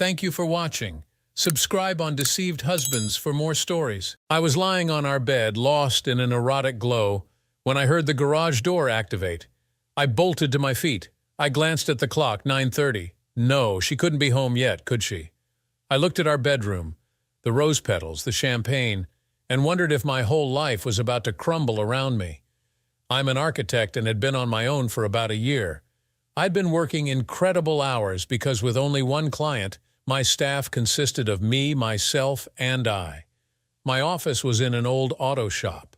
Thank you for watching. Subscribe on Deceived Husbands for more stories. I was lying on our bed, lost in an erotic glow, when I heard the garage door activate. I bolted to my feet. I glanced at the clock, 9:30. No, she couldn't be home yet, could she? I looked at our bedroom, the rose petals, the champagne, and wondered if my whole life was about to crumble around me. I'm an architect and had been on my own for about a year. I'd been working incredible hours because with only one client, my staff consisted of me, myself, and I. My office was in an old auto shop.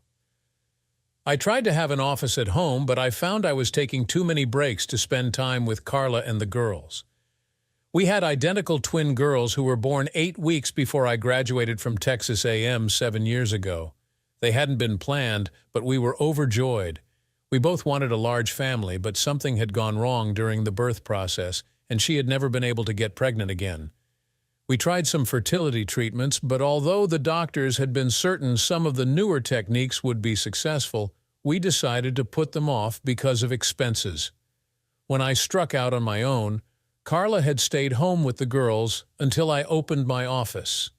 I tried to have an office at home, but I found I was taking too many breaks to spend time with Carla and the girls. We had identical twin girls who were born 8 weeks before I graduated from Texas A&M 7 years ago. They hadn't been planned, but we were overjoyed. We both wanted a large family, but something had gone wrong during the birth process, and she had never been able to get pregnant again. We tried some fertility treatments, but although the doctors had been certain some of the newer techniques would be successful, we decided to put them off because of expenses. When I struck out on my own, Carla had stayed home with the girls until I opened my office.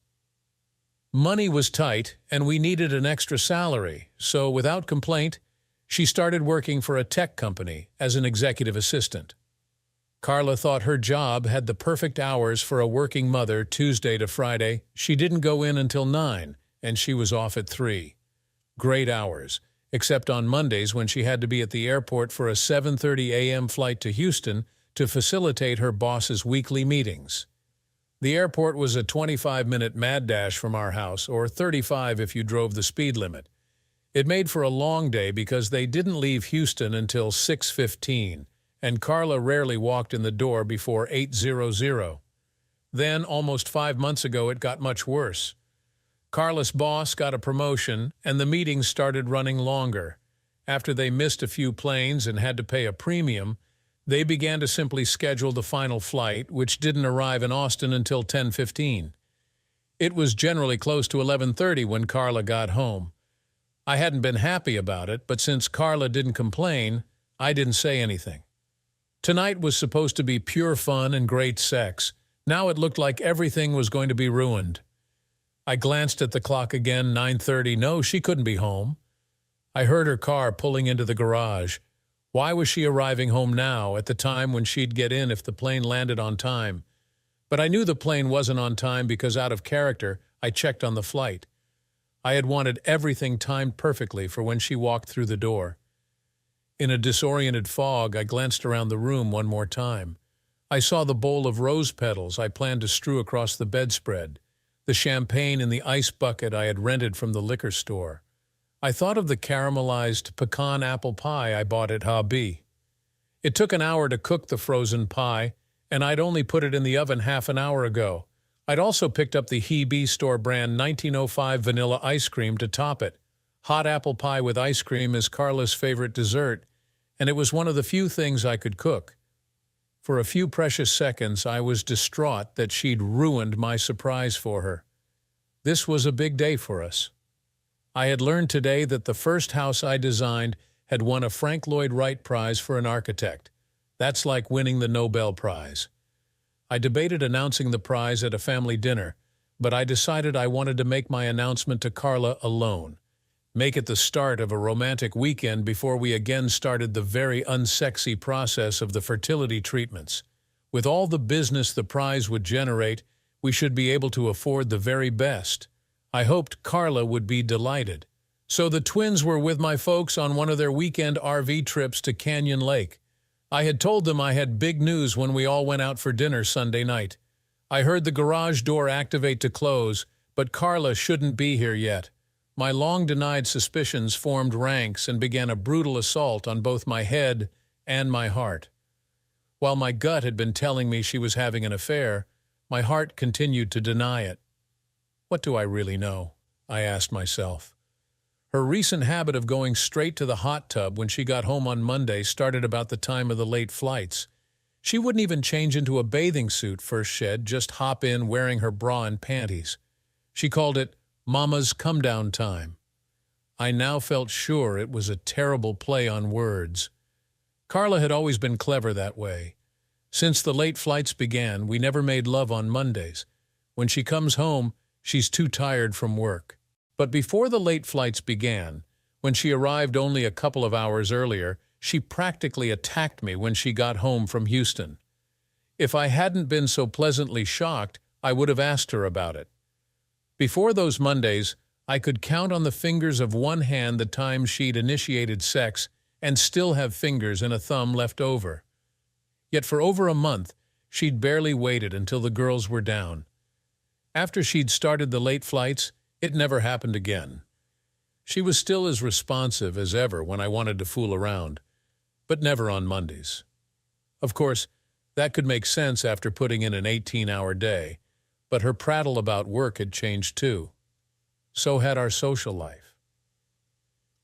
Money was tight, and we needed an extra salary, so without complaint, she started working for a tech company as an executive assistant. Carla thought her job had the perfect hours for a working mother Tuesday to Friday. She didn't go in until 9, and she was off at 3. Great hours, except on Mondays when she had to be at the airport for a 7:30 a.m. flight to Houston to facilitate her boss's weekly meetings. The airport was a 25-minute mad dash from our house, or 35 if you drove the speed limit. It made for a long day because they didn't leave Houston until 6:15, and Carla rarely walked in the door before 8:00. Then, almost 5 months ago, it got much worse. Carla's boss got a promotion, and the meetings started running longer. After they missed a few planes and had to pay a premium, they began to simply schedule the final flight, which didn't arrive in Austin until 10:15. It was generally close to 11:30 when Carla got home. I hadn't been happy about it, but since Carla didn't complain, I didn't say anything. Tonight was supposed to be pure fun and great sex. Now it looked like everything was going to be ruined. I glanced at the clock again, 9:30. No, she couldn't be home. I heard her car pulling into the garage. Why was she arriving home now, at the time when she'd get in if the plane landed on time? But I knew the plane wasn't on time because out of character, I checked on the flight. I had wanted everything timed perfectly for when she walked through the door. In a disoriented fog, I glanced around the room one more time. I saw the bowl of rose petals I planned to strew across the bedspread, the champagne in the ice bucket I had rented from the liquor store. I thought of the caramelized pecan apple pie I bought at Hobby. It took an hour to cook the frozen pie, and I'd only put it in the oven half an hour ago. I'd also picked up the Hebe store brand 1905 vanilla ice cream to top it. Hot apple pie with ice cream is Carla's favorite dessert, and it was one of the few things I could cook. For a few precious seconds, I was distraught that she'd ruined my surprise for her. This was a big day for us. I had learned today that the first house I designed had won a Frank Lloyd Wright Prize for an architect. That's like winning the Nobel Prize. I debated announcing the prize at a family dinner, but I decided I wanted to make my announcement to Carla alone. Make it the start of a romantic weekend before we again started the very unsexy process of the fertility treatments. With all the business the prize would generate, we should be able to afford the very best. I hoped Carla would be delighted. So the twins were with my folks on one of their weekend RV trips to Canyon Lake. I had told them I had big news when we all went out for dinner Sunday night. I heard the garage door activate to close, but Carla shouldn't be here yet. My long-denied suspicions formed ranks and began a brutal assault on both my head and my heart. While my gut had been telling me she was having an affair, my heart continued to deny it. What do I really know? I asked myself. Her recent habit of going straight to the hot tub when she got home on Monday started about the time of the late flights. She wouldn't even change into a bathing suit first shed, just hop in wearing her bra and panties. She called it Mama's come-down time. I now felt sure it was a terrible play on words. Carla had always been clever that way. Since the late flights began, we never made love on Mondays. When she comes home, she's too tired from work. But before the late flights began, when she arrived only a couple of hours earlier, she practically attacked me when she got home from Houston. If I hadn't been so pleasantly shocked, I would have asked her about it. Before those Mondays, I could count on the fingers of one hand the times she'd initiated sex and still have fingers and a thumb left over. Yet for over a month, she'd barely waited until the girls were down. After she'd started the late flights, it never happened again. She was still as responsive as ever when I wanted to fool around, but never on Mondays. Of course, that could make sense after putting in an 18-hour day, but her prattle about work had changed too. So had our social life.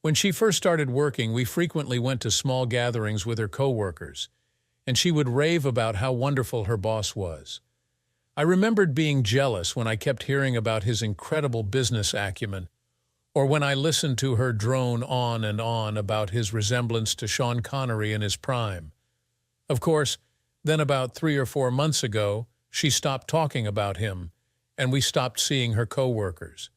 When she first started working, we frequently went to small gatherings with her coworkers, and she would rave about how wonderful her boss was. I remembered being jealous when I kept hearing about his incredible business acumen, or when I listened to her drone on and on about his resemblance to Sean Connery in his prime. Of course, then about 3 or 4 months ago, she stopped talking about him, and we stopped seeing her coworkers.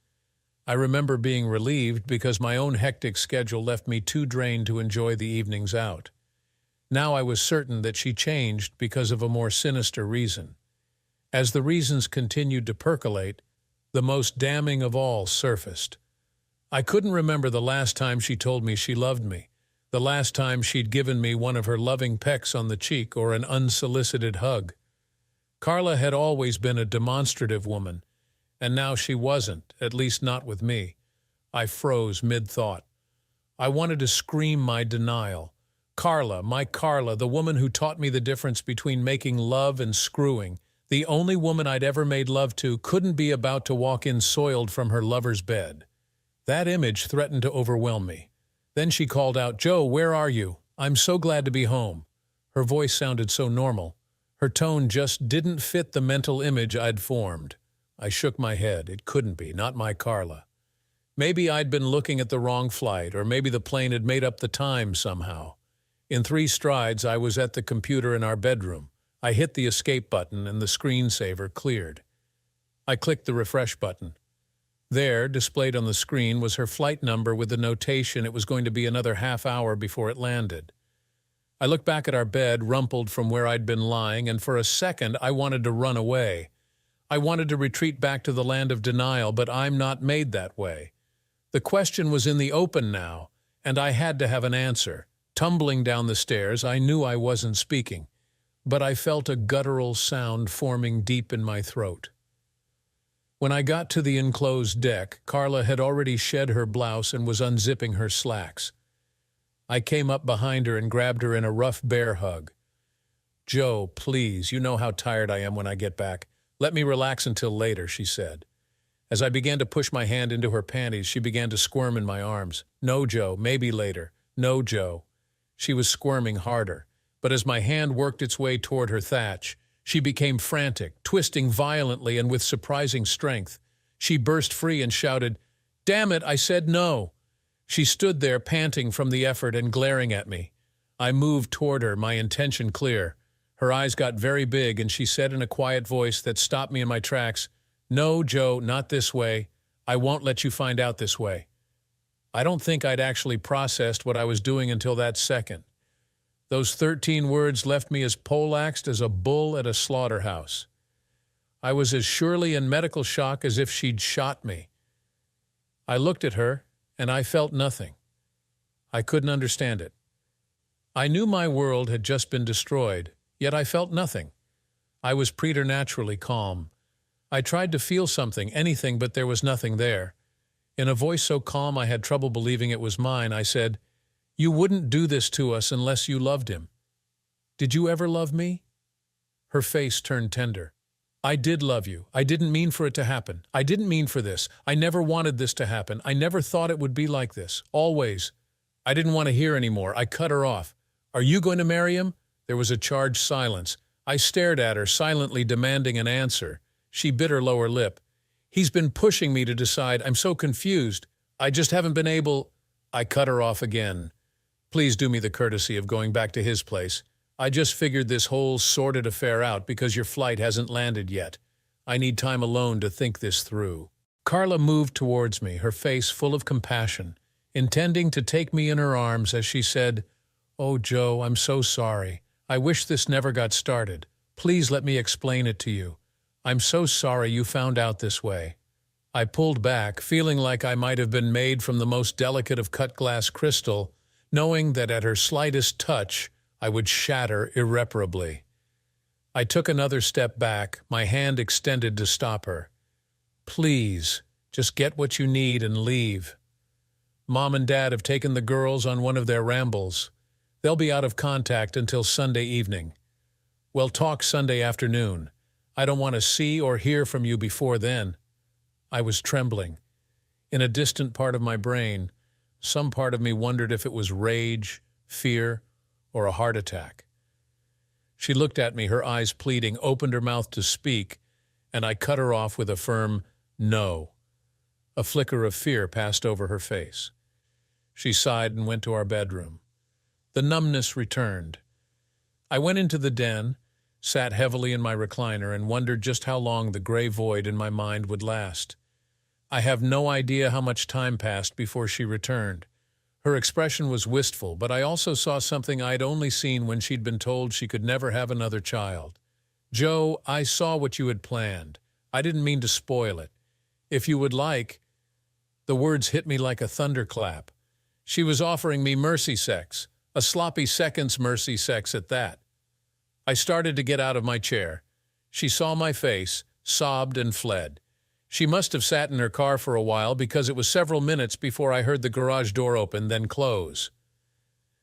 I remember being relieved because my own hectic schedule left me too drained to enjoy the evenings out. Now I was certain that she changed because of a more sinister reason. As the reasons continued to percolate, the most damning of all surfaced. I couldn't remember the last time she told me she loved me, the last time she'd given me one of her loving pecks on the cheek or an unsolicited hug. Carla had always been a demonstrative woman, and now she wasn't, at least not with me. I froze mid-thought. I wanted to scream my denial. Carla, my Carla, the woman who taught me the difference between making love and screwing, the only woman I'd ever made love to, couldn't be about to walk in soiled from her lover's bed. That image threatened to overwhelm me. Then she called out, "Joe, where are you? I'm so glad to be home." Her voice sounded so normal. Her tone just didn't fit the mental image I'd formed. I shook my head. It couldn't be, not my Carla. Maybe I'd been looking at the wrong flight, or maybe the plane had made up the time somehow. In 3 strides, I was at the computer in our bedroom. I hit the escape button and the screensaver cleared. I clicked the refresh button. There, displayed on the screen, was her flight number with the notation it was going to be another half hour before it landed. I looked back at our bed, rumpled from where I'd been lying, and for a second I wanted to run away. I wanted to retreat back to the land of denial, but I'm not made that way. The question was in the open now, and I had to have an answer. Tumbling down the stairs, I knew I wasn't speaking, but I felt a guttural sound forming deep in my throat. When I got to the enclosed deck, Carla had already shed her blouse and was unzipping her slacks. I came up behind her and grabbed her in a rough bear hug. "Joe, please, you know how tired I am when I get back. Let me relax until later," she said. As I began to push my hand into her panties, she began to squirm in my arms. "No, Joe, maybe later. No, Joe." She was squirming harder, but as my hand worked its way toward her thatch, she became frantic, twisting violently and with surprising strength. She burst free and shouted, "Damn it, I said no!" She stood there panting from the effort and glaring at me. I moved toward her, my intention clear. Her eyes got very big and she said in a quiet voice that stopped me in my tracks, "No, Joe, not this way. I won't let you find out this way." I don't think I'd actually processed what I was doing until that second. Those 13 words left me as poleaxed as a bull at a slaughterhouse. I was as surely in medical shock as if she'd shot me. I looked at her, and I felt nothing. I couldn't understand it. I knew my world had just been destroyed, yet I felt nothing. I was preternaturally calm. I tried to feel something, anything, but there was nothing there. In a voice so calm I had trouble believing it was mine, I said, "You wouldn't do this to us unless you loved him. Did you ever love me?" Her face turned tender. "I did love you. I didn't mean for it to happen. I didn't mean for this. I never wanted this to happen. I never thought it would be like this. Always." I didn't want to hear anymore. I cut her off. "Are you going to marry him?" There was a charged silence. I stared at her, silently demanding an answer. She bit her lower lip. "He's been pushing me to decide. I'm so confused. I just haven't been able—" I cut her off again. "Please do me the courtesy of going back to his place. I just figured this whole sordid affair out because your flight hasn't landed yet. I need time alone to think this through." Carla moved towards me, her face full of compassion, intending to take me in her arms as she said, "Oh, Joe, I'm so sorry. I wish this never got started. Please let me explain it to you. I'm so sorry you found out this way." I pulled back, feeling like I might have been made from the most delicate of cut glass crystal, knowing that at her slightest touch I would shatter irreparably. I took another step back, my hand extended to stop her. "Please, just get what you need and leave. Mom and Dad have taken the girls on one of their rambles. They'll be out of contact until Sunday evening. We'll talk Sunday afternoon. I don't want to see or hear from you before then." I was trembling. In a distant part of my brain, some part of me wondered if it was rage, fear, or a heart attack. She looked at me, her eyes pleading, opened her mouth to speak, and I cut her off with a firm no. A flicker of fear passed over her face. She sighed and went to our bedroom. The numbness returned. I went into the den, sat heavily in my recliner, and wondered just how long the gray void in my mind would last. I have no idea how much time passed before she returned. Her expression was wistful, but I also saw something I'd only seen when she'd been told she could never have another child. "Joe, I saw what you had planned. I didn't mean to spoil it. If you would like—" The words hit me like a thunderclap. She was offering me mercy sex, a sloppy seconds mercy sex at that. I started to get out of my chair. She saw my face, sobbed, and fled. She must have sat in her car for a while because it was several minutes before I heard the garage door open, then close.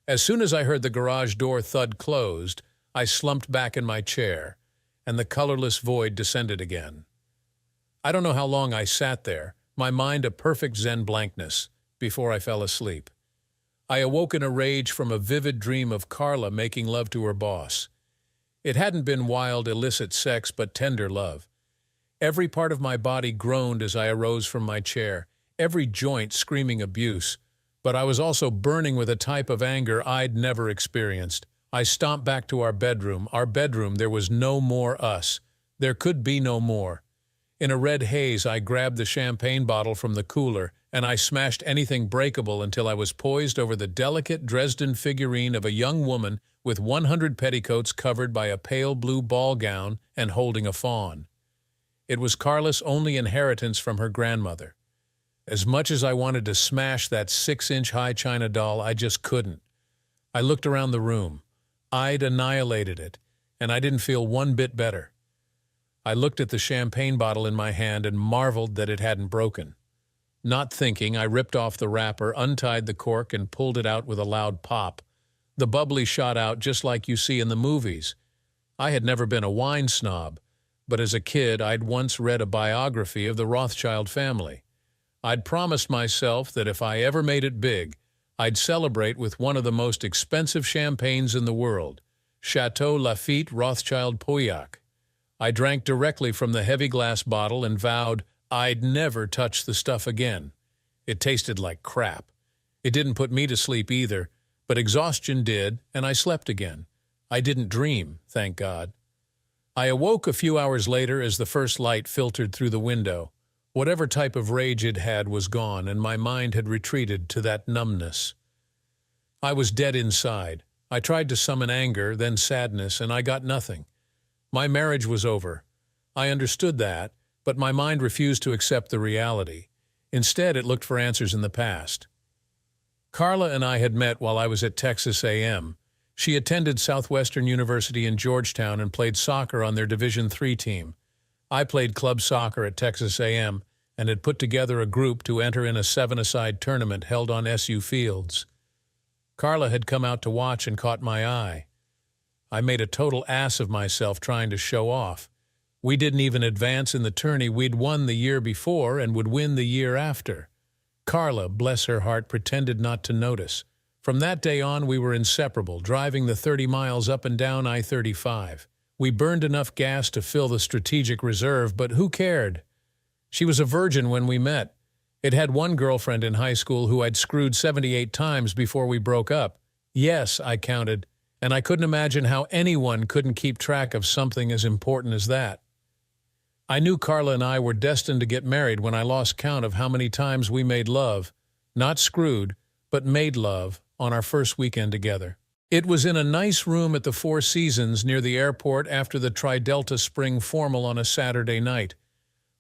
As soon as I heard the garage door thud closed, I slumped back in my chair, and the colorless void descended again. I don't know how long I sat there, my mind a perfect Zen blankness, before I fell asleep. I awoke in a rage from a vivid dream of Carla making love to her boss. It hadn't been wild, illicit sex, but tender love. Every part of my body groaned as I arose from my chair, every joint screaming abuse, but I was also burning with a type of anger I'd never experienced. I stomped back to our bedroom. There was no more us. There could be no more. In a red haze, I grabbed the champagne bottle from the cooler, and I smashed anything breakable until I was poised over the delicate Dresden figurine of a young woman with 100 petticoats covered by a pale blue ball gown and holding a fawn. It was Carla's only inheritance from her grandmother. As much as I wanted to smash that 6-inch high china doll, I just couldn't. I looked around the room. I'd annihilated it, and I didn't feel one bit better. I looked at the champagne bottle in my hand and marveled that it hadn't broken. Not thinking, I ripped off the wrapper, untied the cork, and pulled it out with a loud pop. The bubbly shot out just like you see in the movies. I had never been a wine snob, but as a kid I'd once read a biography of the Rothschild family. I'd promised myself that if I ever made it big, I'd celebrate with one of the most expensive champagnes in the world, Chateau Lafite Rothschild Pauillac. I drank directly from the heavy glass bottle and vowed I'd never touch the stuff again. It tasted like crap. It didn't put me to sleep either, but exhaustion did, and I slept again. I didn't dream, thank God. I awoke a few hours later as the first light filtered through the window. Whatever type of rage it had was gone, and my mind had retreated to that numbness. I was dead inside. I tried to summon anger, then sadness, and I got nothing. My marriage was over. I understood that, but my mind refused to accept the reality. Instead, it looked for answers in the past. Carla and I had met while I was at Texas A&M. She attended Southwestern University in Georgetown and played soccer on their Division III team. I played club soccer at Texas A&M and had put together a group to enter in a 7-a-side tournament held on SU fields. Carla had come out to watch and caught my eye. I made a total ass of myself trying to show off. We didn't even advance in the tourney we'd won the year before and would win the year after. Carla, bless her heart, pretended not to notice. From that day on, we were inseparable, driving the 30 miles up and down I-35. We burned enough gas to fill the strategic reserve, but who cared? She was a virgin when we met. It had one girlfriend in high school who I'd screwed 78 times before we broke up. Yes, I counted, and I couldn't imagine how anyone couldn't keep track of something as important as that. I knew Carla and I were destined to get married when I lost count of how many times we made love, not screwed, but made love, on our first weekend together. It was in a nice room at the Four Seasons near the airport after the Tri-Delta Spring Formal on a Saturday night.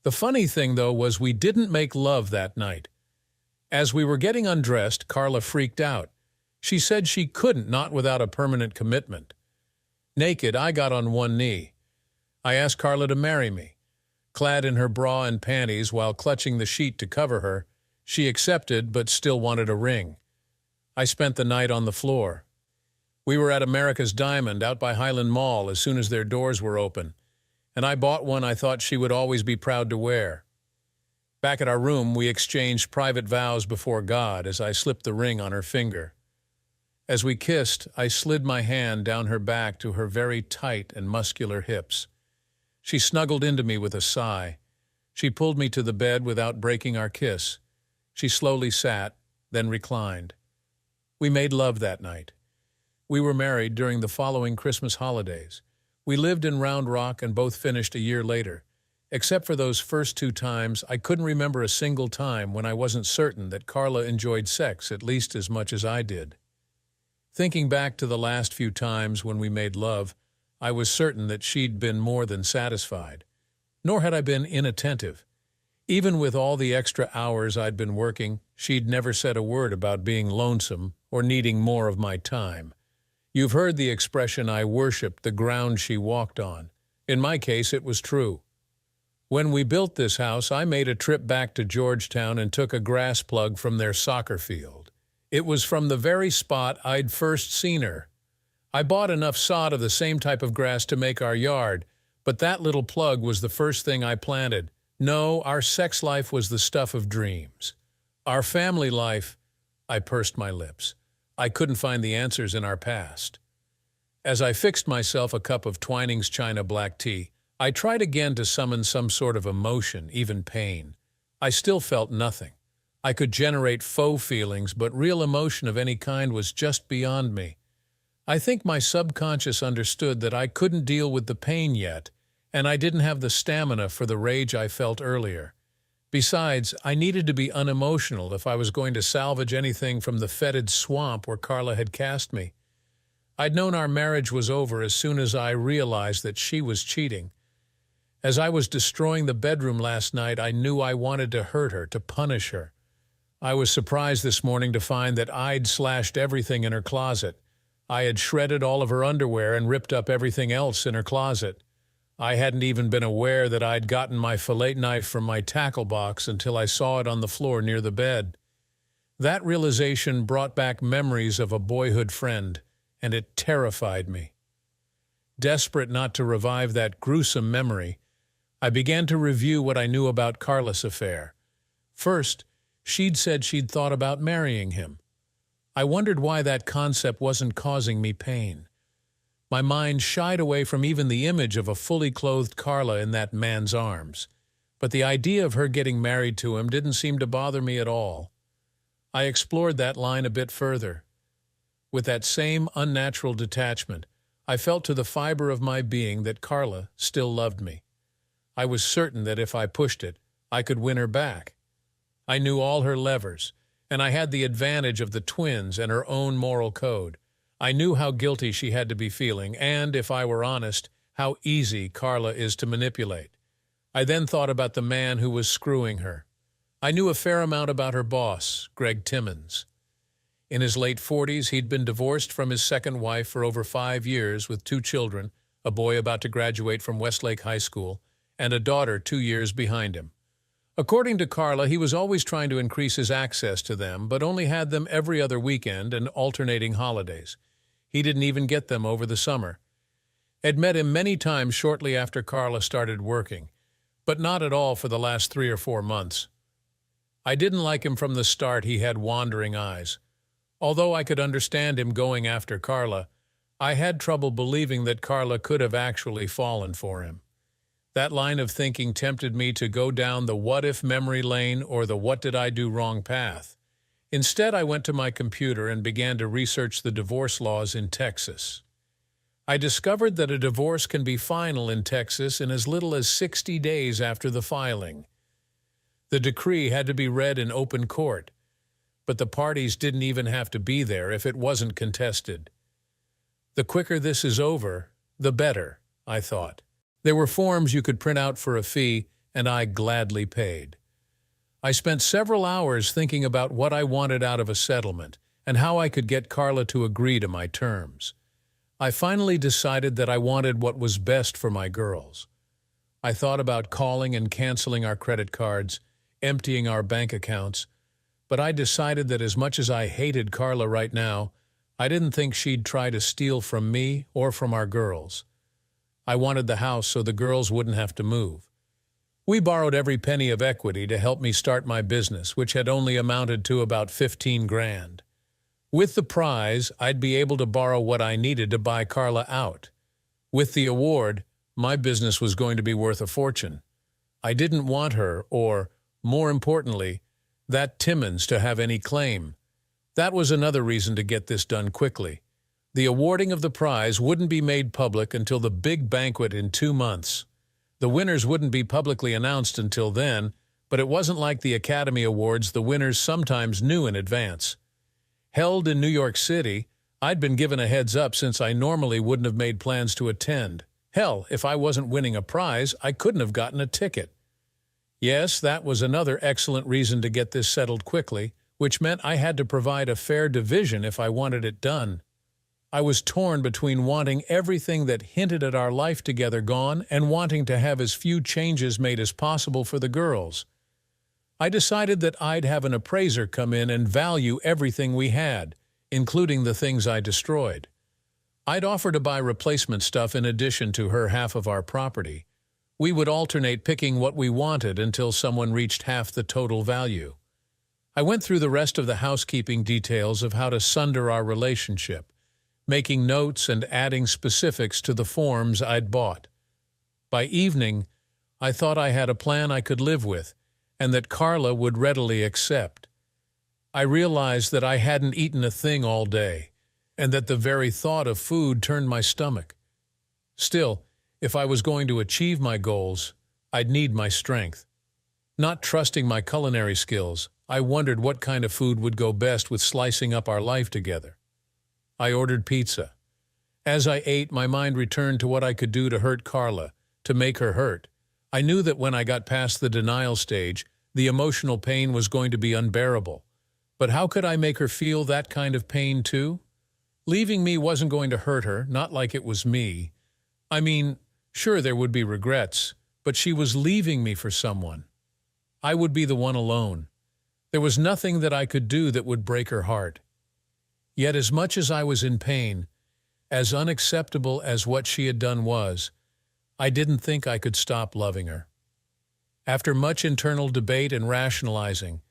The funny thing, though, was we didn't make love that night. As we were getting undressed, Carla freaked out. She said she couldn't, not without a permanent commitment. Naked, I got on one knee. I asked Carla to marry me. Clad in her bra and panties while clutching the sheet to cover her, she accepted but still wanted a ring. I spent the night on the floor. We were at America's Diamond out by Highland Mall as soon as their doors were open, and I bought one I thought she would always be proud to wear. Back at our room, we exchanged private vows before God as I slipped the ring on her finger. As we kissed, I slid my hand down her back to her very tight and muscular hips. She snuggled into me with a sigh. She pulled me to the bed without breaking our kiss. She slowly sat, then reclined. We made love that night. We were married during the following Christmas holidays. We lived in Round Rock and both finished a year later. Except for those first 2 times, I couldn't remember a single time when I wasn't certain that Carla enjoyed sex at least as much as I did. Thinking back to the last few times when we made love, I was certain that she'd been more than satisfied. Nor had I been inattentive. Even with all the extra hours I'd been working, she'd never said a word about being lonesome or needing more of my time. You've heard the expression, "I worshipped the ground she walked on." In my case, it was true. When we built this house, I made a trip back to Georgetown and took a grass plug from their soccer field. It was from the very spot I'd first seen her. I bought enough sod of the same type of grass to make our yard, but that little plug was the first thing I planted. No, our sex life was the stuff of dreams. Our family life, I pursed my lips. I couldn't find the answers in our past. As I fixed myself a cup of Twining's China black tea, I tried again to summon some sort of emotion, even pain. I still felt nothing. I could generate faux feelings, but real emotion of any kind was just beyond me. I think my subconscious understood that I couldn't deal with the pain yet, and I didn't have the stamina for the rage I felt earlier. Besides, I needed to be unemotional if I was going to salvage anything from the fetid swamp where Carla had cast me. I'd known our marriage was over as soon as I realized that she was cheating. As I was destroying the bedroom last night, I knew I wanted to hurt her, to punish her. I was surprised this morning to find that I'd slashed everything in her closet. I had shredded all of her underwear and ripped up everything else in her closet. I hadn't even been aware that I'd gotten my fillet knife from my tackle box until I saw it on the floor near the bed. That realization brought back memories of a boyhood friend, and it terrified me. Desperate not to revive that gruesome memory, I began to review what I knew about Carla's affair. First, she'd said she'd thought about marrying him. I wondered why that concept wasn't causing me pain. My mind shied away from even the image of a fully clothed Carla in that man's arms, but the idea of her getting married to him didn't seem to bother me at all. I explored that line a bit further. With that same unnatural detachment, I felt to the fiber of my being that Carla still loved me. I was certain that if I pushed it, I could win her back. I knew all her levers, and I had the advantage of the twins and her own moral code. I knew how guilty she had to be feeling, and, if I were honest, how easy Carla is to manipulate. I then thought about the man who was screwing her. I knew a fair amount about her boss, Greg Timmons. In his late 40s, he'd been divorced from his second wife for over 5 years with 2 children, a boy about to graduate from Westlake High School, and a daughter 2 years behind him. According to Carla, he was always trying to increase his access to them, but only had them every other weekend and alternating holidays. He didn't even get them over the summer. I'd met him many times shortly after Carla started working, but not at all for the last 3 or 4 months. I didn't like him from the start. He had wandering eyes. Although I could understand him going after Carla, I had trouble believing that Carla could have actually fallen for him. That line of thinking tempted me to go down the what-if memory lane or the what-did-I-do-wrong path. Instead, I went to my computer and began to research the divorce laws in Texas. I discovered that a divorce can be final in Texas in as little as 60 days after the filing. The decree had to be read in open court, but the parties didn't even have to be there if it wasn't contested. The quicker this is over, the better, I thought. There were forms you could print out for a fee, and I gladly paid. I spent several hours thinking about what I wanted out of a settlement and how I could get Carla to agree to my terms. I finally decided that I wanted what was best for my girls. I thought about calling and canceling our credit cards, emptying our bank accounts, but I decided that as much as I hated Carla right now, I didn't think she'd try to steal from me or from our girls. I wanted the house so the girls wouldn't have to move. We borrowed every penny of equity to help me start my business, which had only amounted to about 15 grand. With the prize, I'd be able to borrow what I needed to buy Carla out. With the award, my business was going to be worth a fortune. I didn't want her, or, more importantly, that Timmons to have any claim. That was another reason to get this done quickly. The awarding of the prize wouldn't be made public until the big banquet in 2 months. The winners wouldn't be publicly announced until then, but it wasn't like the Academy Awards. The winners sometimes knew in advance. Held in New York City, I'd been given a heads up since I normally wouldn't have made plans to attend. Hell, if I wasn't winning a prize, I couldn't have gotten a ticket. Yes, that was another excellent reason to get this settled quickly, which meant I had to provide a fair division if I wanted it done. I was torn between wanting everything that hinted at our life together gone and wanting to have as few changes made as possible for the girls. I decided that I'd have an appraiser come in and value everything we had, including the things I destroyed. I'd offer to buy replacement stuff in addition to her half of our property. We would alternate picking what we wanted until someone reached half the total value. I went through the rest of the housekeeping details of how to sunder our relationship, making notes and adding specifics to the forms I'd bought. By evening, I thought I had a plan I could live with, and that Carla would readily accept. I realized that I hadn't eaten a thing all day, and that the very thought of food turned my stomach. Still, if I was going to achieve my goals, I'd need my strength. Not trusting my culinary skills, I wondered what kind of food would go best with slicing up our life together. I ordered pizza. As I ate, my mind returned to what I could do to hurt Carla, to make her hurt. I knew that when I got past the denial stage, the emotional pain was going to be unbearable. But how could I make her feel that kind of pain too? Leaving me wasn't going to hurt her, not like it was me. I mean, sure there would be regrets, but she was leaving me for someone. I would be the one alone. There was nothing that I could do that would break her heart. Yet as much as I was in pain, as unacceptable as what she had done was, I didn't think I could stop loving her. After much internal debate and rationalizing,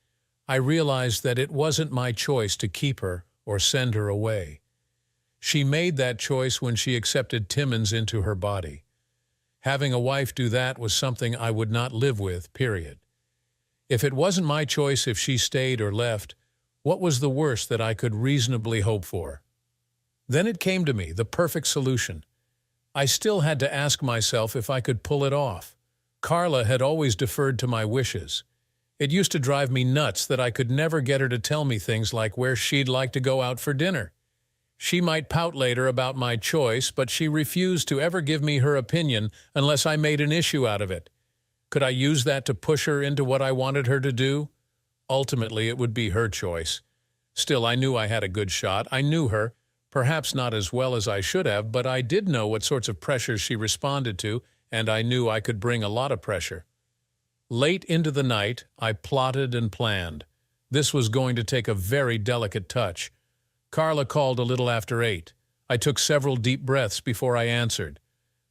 I realized that it wasn't my choice to keep her or send her away. She made that choice when she accepted Timmons into her body. Having a wife do that was something I would not live with, period. If it wasn't my choice if she stayed or left, what was the worst that I could reasonably hope for? Then it came to me, the perfect solution. I still had to ask myself if I could pull it off. Carla had always deferred to my wishes. It used to drive me nuts that I could never get her to tell me things like where she'd like to go out for dinner. She might pout later about my choice, but she refused to ever give me her opinion unless I made an issue out of it. Could I use that to push her into what I wanted her to do? Ultimately, it would be her choice. Still, I knew I had a good shot. I knew her, perhaps not as well as I should have, but I did know what sorts of pressures she responded to, and I knew I could bring a lot of pressure. Late into the night, I plotted and planned. This was going to take a very delicate touch. Carla called a little after 8. I took several deep breaths before I answered.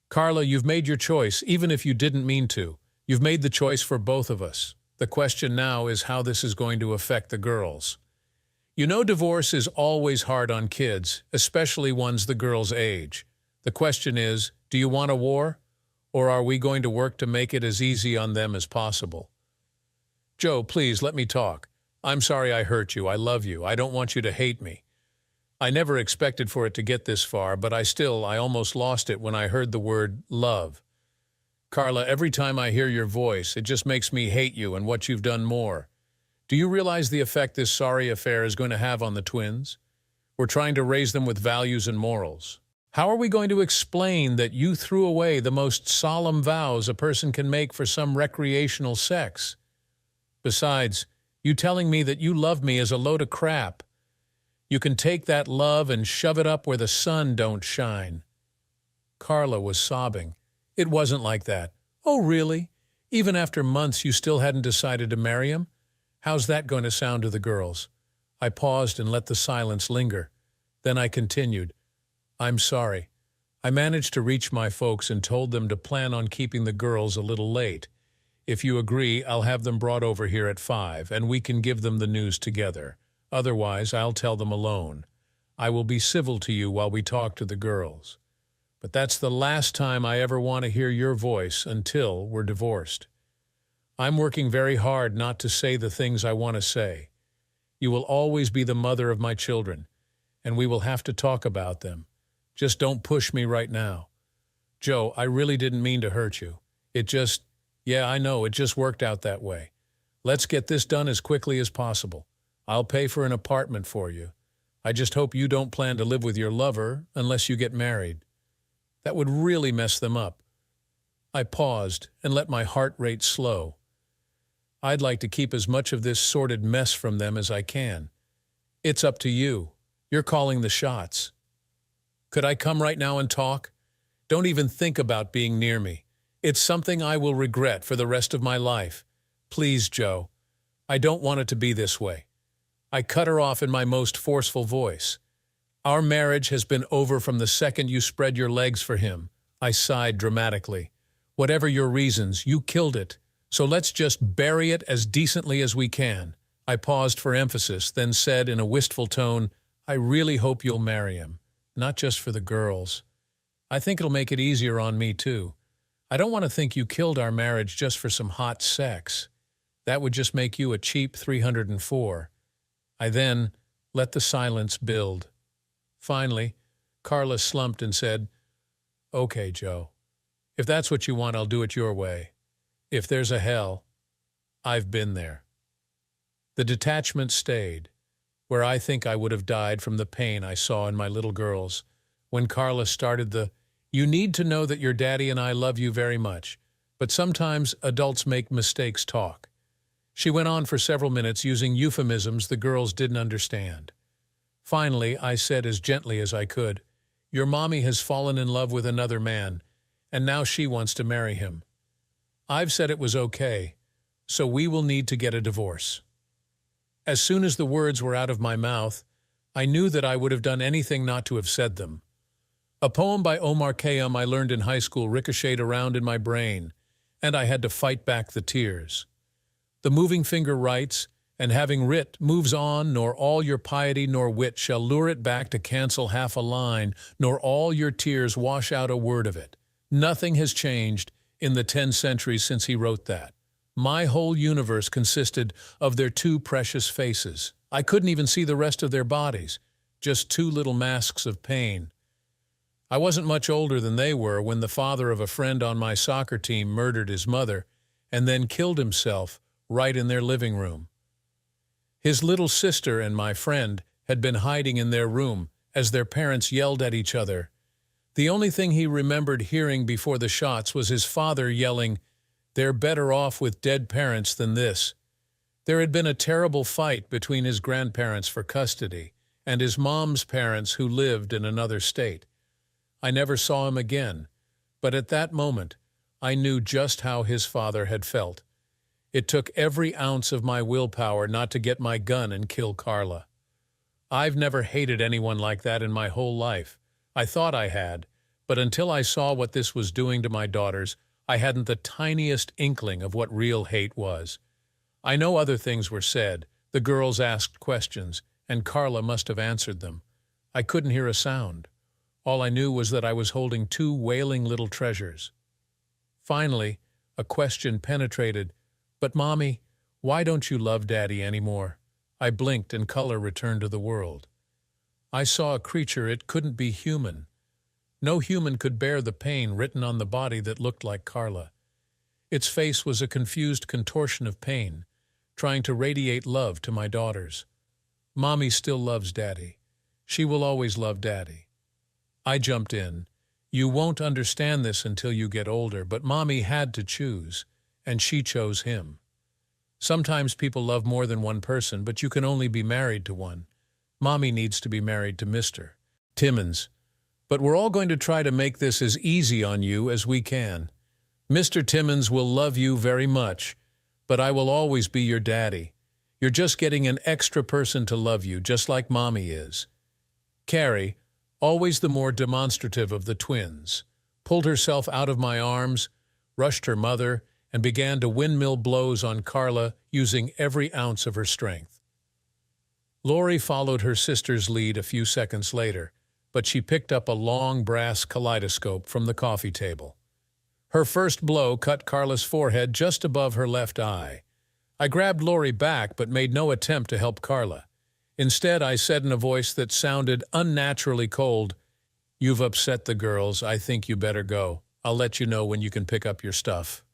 Carla, you've made your choice, even if you didn't mean to. You've made the choice for both of us. The question now is how this is going to affect the girls. You know, divorce is always hard on kids, especially ones the girls' age. The question is, do you want a war? Or are we going to work to make it as easy on them as possible? Joe, please let me talk. I'm sorry I hurt you. I love you. I don't want you to hate me. I never expected for it to get this far, but I almost lost it when I heard the word love. Carla, every time I hear your voice, it just makes me hate you and what you've done more. Do you realize the effect this sorry affair is going to have on the twins? We're trying to raise them with values and morals. How are we going to explain that you threw away the most solemn vows a person can make for some recreational sex? Besides, you telling me that you love me is a load of crap. You can take that love and shove it up where the sun don't shine. Carla was sobbing. It wasn't like that. Oh, really? Even after months you still hadn't decided to marry him? How's that going to sound to the girls? I paused and let the silence linger. Then I continued. I'm sorry. I managed to reach my folks and told them to plan on keeping the girls a little late. If you agree, I'll have them brought over here at 5, and we can give them the news together. Otherwise, I'll tell them alone. I will be civil to you while we talk to the girls. But that's the last time I ever want to hear your voice until we're divorced. I'm working very hard not to say the things I want to say. You will always be the mother of my children, and we will have to talk about them. Just don't push me right now. Joe, I really didn't mean to hurt you. Yeah, I know, it just worked out that way. Let's get this done as quickly as possible. I'll pay for an apartment for you. I just hope you don't plan to live with your lover unless you get married. That would really mess them up. I paused and let my heart rate slow. I'd like to keep as much of this sordid mess from them as I can. It's up to you. You're calling the shots. Could I come right now and talk? Don't even think about being near me. It's something I will regret for the rest of my life. Please, Joe. I don't want it to be this way. I cut her off in my most forceful voice. Our marriage has been over from the second you spread your legs for him. I sighed dramatically. Whatever your reasons, you killed it. So let's just bury it as decently as we can. I paused for emphasis, then said in a wistful tone, I really hope you'll marry him. Not just for the girls. I think it'll make it easier on me, too. I don't want to think you killed our marriage just for some hot sex. That would just make you a cheap 304. I then let the silence build. Finally, Carla slumped and said, Okay, Joe. If that's what you want, I'll do it your way. If there's a hell, I've been there. The detachment stayed, where I think I would have died from the pain I saw in my little girls. When Carla started you need to know that your daddy and I love you very much, but sometimes adults make mistakes talk. She went on for several minutes using euphemisms the girls didn't understand. Finally, I said as gently as I could, Your mommy has fallen in love with another man, and now she wants to marry him. I've said it was okay, so we will need to get a divorce. As soon as the words were out of my mouth, I knew that I would have done anything not to have said them. A poem by Omar Khayyam I learned in high school ricocheted around in my brain, and I had to fight back the tears. The moving finger writes, and having writ moves on, nor all your piety nor wit shall lure it back to cancel half a line, nor all your tears wash out a word of it. Nothing has changed in the 10 centuries since he wrote that. My whole universe consisted of their two precious faces. I couldn't even see the rest of their bodies, just two little masks of pain. I wasn't much older than they were when the father of a friend on my soccer team murdered his mother and then killed himself right in their living room. His little sister and my friend had been hiding in their room as their parents yelled at each other. The only thing he remembered hearing before the shots was his father yelling, "They're better off with dead parents than this." There had been a terrible fight between his grandparents for custody and his mom's parents who lived in another state. I never saw him again, but at that moment, I knew just how his father had felt. It took every ounce of my willpower not to get my gun and kill Carla. I've never hated anyone like that in my whole life. I thought I had, but until I saw what this was doing to my daughters, I hadn't the tiniest inkling of what real hate was. I know other things were said, the girls asked questions, and Carla must have answered them. I couldn't hear a sound. All I knew was that I was holding two wailing little treasures. Finally, a question penetrated, "But, Mommy, why don't you love Daddy anymore?" I blinked and color returned to the world. I saw a creature it couldn't be human. No human could bear the pain written on the body that looked like Carla. Its face was a confused contortion of pain, trying to radiate love to my daughters. Mommy still loves Daddy. She will always love Daddy. I jumped in. You won't understand this until you get older, but Mommy had to choose, and she chose him. Sometimes people love more than one person, but you can only be married to one. Mommy needs to be married to Mr. Timmons. But we're all going to try to make this as easy on you as we can. Mr. Timmons will love you very much, but I will always be your daddy. You're just getting an extra person to love you, just like Mommy is. Carrie, always the more demonstrative of the twins, pulled herself out of my arms, rushed her mother, and began to windmill blows on Carla using every ounce of her strength. Lori followed her sister's lead a few seconds later, but she picked up a long brass kaleidoscope from the coffee table. Her first blow cut Carla's forehead just above her left eye. I grabbed Lori back but made no attempt to help Carla. Instead, I said in a voice that sounded unnaturally cold, "You've upset the girls. I think you better go. I'll let you know when you can pick up your stuff."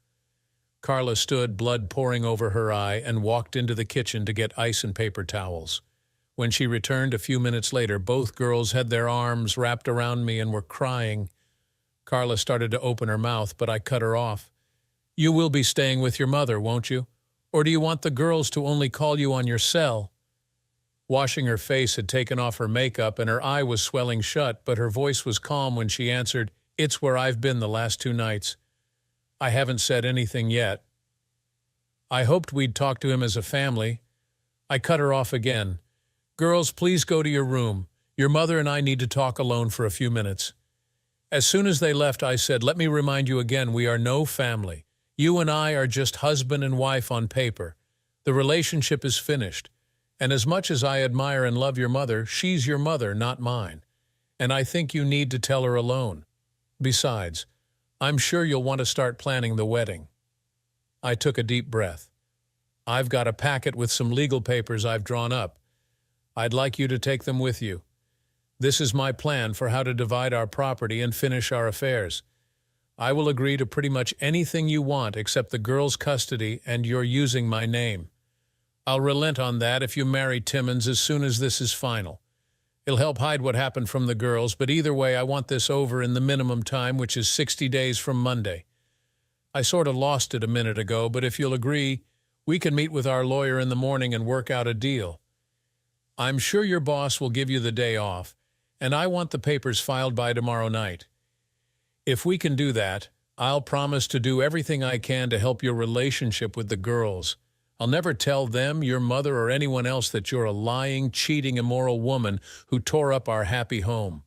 Carla stood, blood pouring over her eye, and walked into the kitchen to get ice and paper towels. When she returned a few minutes later, both girls had their arms wrapped around me and were crying. Carla started to open her mouth, but I cut her off. "You will be staying with your mother, won't you? Or do you want the girls to only call you on your cell?" Washing her face had taken off her makeup and her eye was swelling shut, but her voice was calm when she answered, "It's where I've been the last 2 nights. I haven't said anything yet." I hoped we'd talk to him as a family. I cut her off again. "Girls, please go to your room. Your mother and I need to talk alone for a few minutes." As soon as they left, I said, "Let me remind you again, we are no family. You and I are just husband and wife on paper. The relationship is finished. And as much as I admire and love your mother, she's your mother, not mine. And I think you need to tell her alone. Besides, I'm sure you'll want to start planning the wedding." I took a deep breath. "I've got a packet with some legal papers I've drawn up. I'd like you to take them with you. This is my plan for how to divide our property and finish our affairs. I will agree to pretty much anything you want except the girls' custody and your using my name. I'll relent on that if you marry Timmons as soon as this is final. It'll help hide what happened from the girls, but either way I want this over in the minimum time, which is 60 days from Monday. I sort of lost it a minute ago, but if you'll agree, we can meet with our lawyer in the morning and work out a deal. I'm sure your boss will give you the day off, and I want the papers filed by tomorrow night. If we can do that, I'll promise to do everything I can to help your relationship with the girls. I'll never tell them, your mother, or anyone else that you're a lying, cheating, immoral woman who tore up our happy home."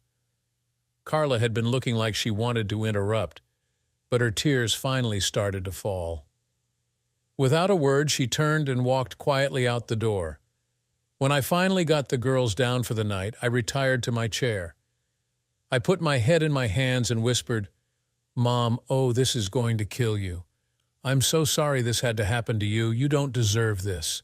Carla had been looking like she wanted to interrupt, but her tears finally started to fall. Without a word, she turned and walked quietly out the door. When I finally got the girls down for the night, I retired to my chair. I put my head in my hands and whispered, "Mom, oh, this is going to kill you. I'm so sorry this had to happen to you. You don't deserve this."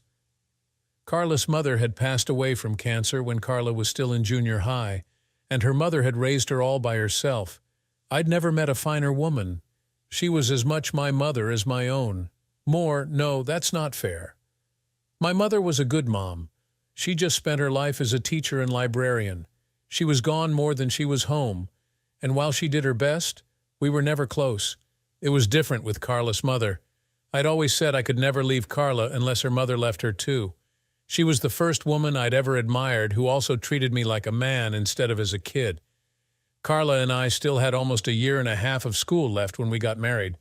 Carla's mother had passed away from cancer when Carla was still in junior high, and her mother had raised her all by herself. I'd never met a finer woman. She was as much my mother as my own. More, no, that's not fair. My mother was a good mom. She just spent her life as a teacher and librarian. She was gone more than she was home, and while she did her best, we were never close. It was different with Carla's mother. I'd always said I could never leave Carla unless her mother left her too. She was the first woman I'd ever admired who also treated me like a man instead of as a kid. Carla and I still had almost 1.5 years of school left when we got married.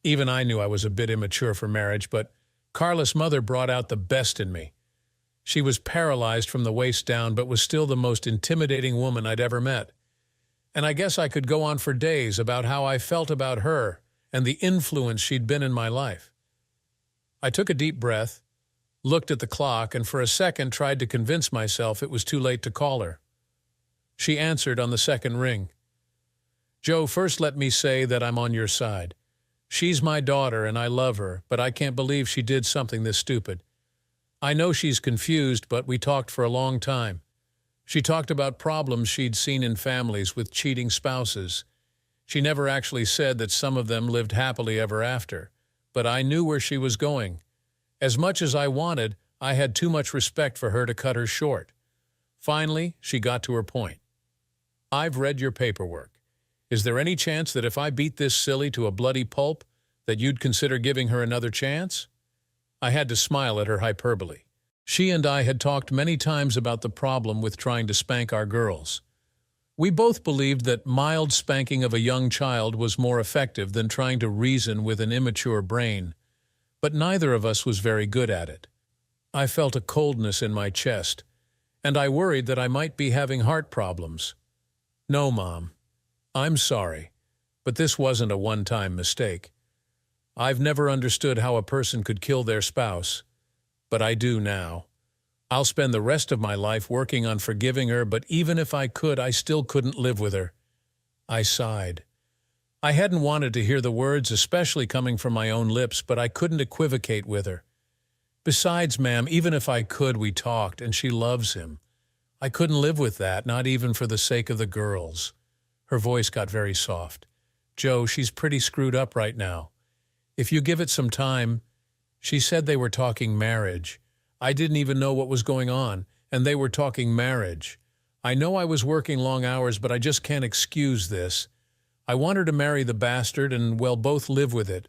Even I knew I was a bit immature for marriage, but Carla's mother brought out the best in me. She was paralyzed from the waist down, but was still the most intimidating woman I'd ever met. And I guess I could go on for days about how I felt about her and the influence she'd been in my life. I took a deep breath, looked at the clock, and for a second tried to convince myself it was too late to call her. She answered on the second ring. "Joe, first let me say that I'm on your side. She's my daughter and I love her, but I can't believe she did something this stupid. I know she's confused, but we talked for a long time. She talked about problems she'd seen in families with cheating spouses. She never actually said that some of them lived happily ever after, but I knew where she was going. As much as I wanted, I had too much respect for her to cut her short. Finally, she got to her point. "I've read your paperwork. Is there any chance that if I beat this silly to a bloody pulp, that you'd consider giving her another chance?" I had to smile at her hyperbole. She and I had talked many times about the problem with trying to spank our girls. We both believed that mild spanking of a young child was more effective than trying to reason with an immature brain, but neither of us was very good at it. I felt a coldness in my chest, and I worried that I might be having heart problems. "No, Mom. I'm sorry, but this wasn't a one-time mistake. I've never understood how a person could kill their spouse, but I do now. I'll spend the rest of my life working on forgiving her, but even if I could, I still couldn't live with her." I sighed. I hadn't wanted to hear the words, especially coming from my own lips, but I couldn't equivocate with her. "Besides, ma'am, even if I could, we talked, and she loves him. I couldn't live with that, not even for the sake of the girls." Her voice got very soft. "Joe, she's pretty screwed up right now. If you give it some time—" She said they were talking marriage. I didn't even know what was going on, and they were talking marriage. I know I was working long hours, but I just can't excuse this. I want her to marry the bastard and, well, both live with it.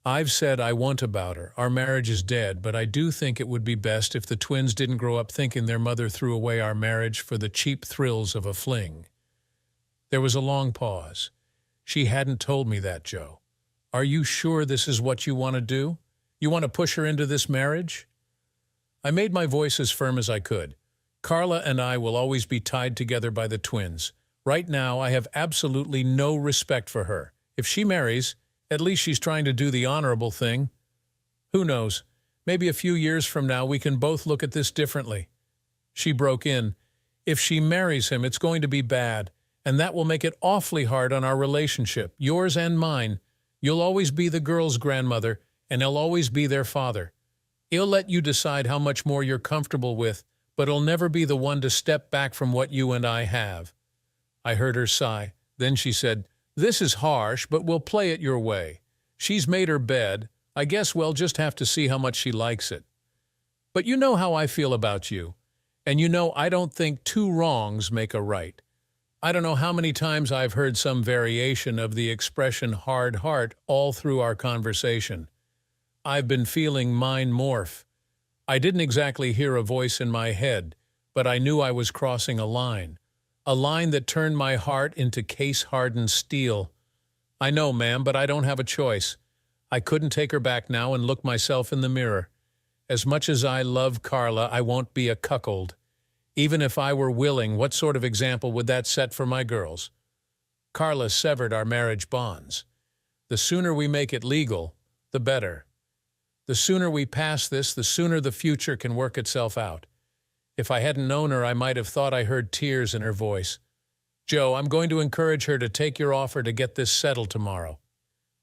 I've said I want about her. Our marriage is dead, but I do think it would be best if the twins didn't grow up thinking their mother threw away our marriage for the cheap thrills of a fling." There was a long pause. "She hadn't told me that, Joe. Are you sure this is what you want to do? You want to push her into this marriage?" I made my voice as firm as I could. "Carla and I will always be tied together by the twins. Right now, I have absolutely no respect for her. If she marries, at least she's trying to do the honorable thing. Who knows? Maybe a few years from now we can both look at this differently." She broke in. "If she marries him, it's going to be bad, and that will make it awfully hard on our relationship, yours and mine. You'll always be the girl's grandmother, and he'll always be their father. He'll let you decide how much more you're comfortable with, but he'll never be the one to step back from what you and I have." I heard her sigh. Then she said, "This is harsh, but we'll play it your way. She's made her bed. I guess we'll just have to see how much she likes it. But you know how I feel about you, and you know I don't think two wrongs make a right." I don't know how many times I've heard some variation of the expression hard heart all through our conversation. I've been feeling mine morph. I didn't exactly hear a voice in my head, but I knew I was crossing a line that turned my heart into case-hardened steel. "I know, ma'am, but I don't have a choice. I couldn't take her back now and look myself in the mirror. As much as I love Carla, I won't be a cuckold. Even if I were willing, what sort of example would that set for my girls? Carla severed our marriage bonds. The sooner we make it legal, the better. The sooner we pass this, the sooner the future can work itself out." If I hadn't known her, I might have thought I heard tears in her voice. "Joe, I'm going to encourage her to take your offer to get this settled tomorrow.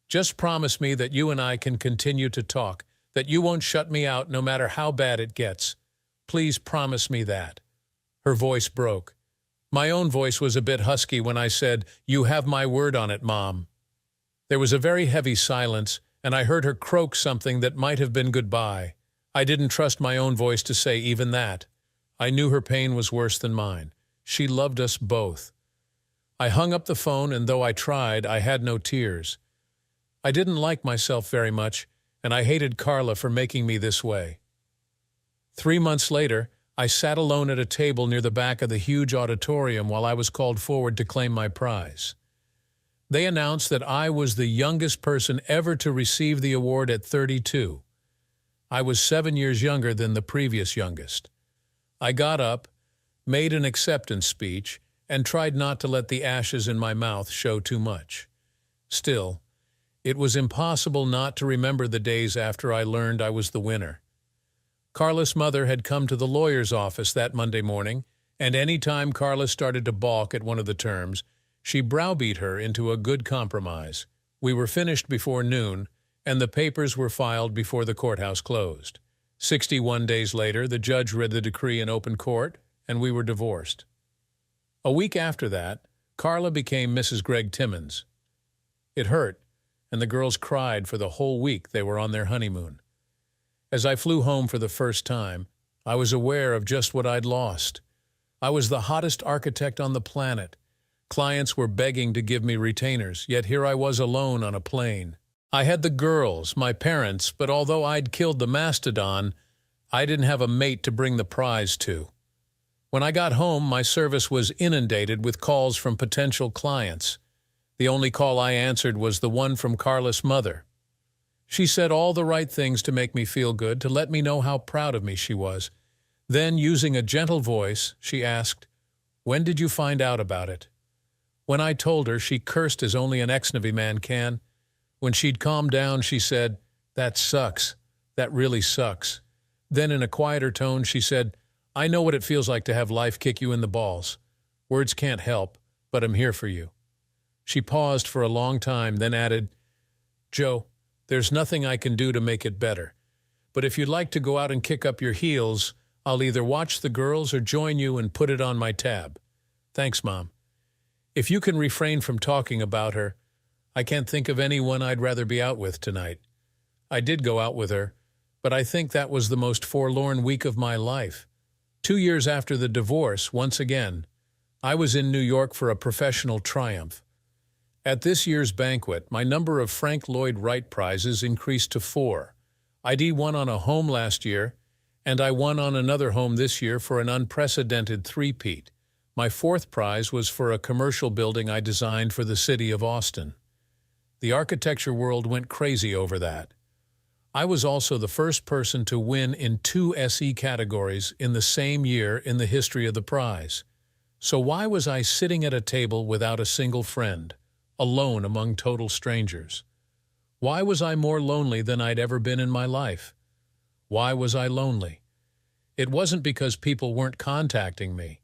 Just promise me that you and I can continue to talk, that you won't shut me out no matter how bad it gets. Please promise me that." Her voice broke. My own voice was a bit husky when I said, "You have my word on it, Mom." There was a very heavy silence, and I heard her croak something that might have been goodbye. I didn't trust my own voice to say even that. I knew her pain was worse than mine. She loved us both. I hung up the phone, and though I tried, I had no tears. I didn't like myself very much, and I hated Carla for making me this way. 3 months later, I sat alone at a table near the back of the huge auditorium while I was called forward to claim my prize. They announced that I was the youngest person ever to receive the award at 32. I was 7 years younger than the previous youngest. I got up, made an acceptance speech, and tried not to let the ashes in my mouth show too much. Still, it was impossible not to remember the days after I learned I was the winner. Carla's mother had come to the lawyer's office that Monday morning, and any time Carla started to balk at one of the terms, she browbeat her into a good compromise. We were finished before noon, and the papers were filed before the courthouse closed. 61 days later, the judge read the decree in open court, and we were divorced. A week after that, Carla became Mrs. Greg Timmons. It hurt, and the girls cried for the whole week they were on their honeymoon. As I flew home for the first time, I was aware of just what I'd lost. I was the hottest architect on the planet. Clients were begging to give me retainers, yet here I was alone on a plane. I had the girls, my parents, but although I'd killed the mastodon, I didn't have a mate to bring the prize to. When I got home, my service was inundated with calls from potential clients. The only call I answered was the one from Carla's mother. She said all the right things to make me feel good, to let me know how proud of me she was. Then, using a gentle voice, she asked, "When did you find out about it?" When I told her, she cursed as only an ex-Navy man can. When she'd calmed down, she said, "That sucks. That really sucks." Then, in a quieter tone, she said, "I know what it feels like to have life kick you in the balls. Words can't help, but I'm here for you." She paused for a long time, then added, "Joe, there's nothing I can do to make it better. But if you'd like to go out and kick up your heels, I'll either watch the girls or join you and put it on my tab. Thanks, Mom." If you can refrain from talking about her, I can't think of anyone I'd rather be out with tonight. I did go out with her, but I think that was the most forlorn week of my life. 2 years after the divorce, once again, I was in New York for a professional triumph. At this year's banquet, my number of Frank Lloyd Wright prizes increased to 4. I'd won on a home last year, and I won on another home this year for an unprecedented three-peat. My 4th prize was for a commercial building I designed for the city of Austin. The architecture world went crazy over that. I was also the first person to win in 2 SE categories in the same year in the history of the prize. So why was I sitting at a table without a single friend, alone among total strangers? Why was I more lonely than I'd ever been in my life? Why was I lonely? It wasn't because people weren't contacting me.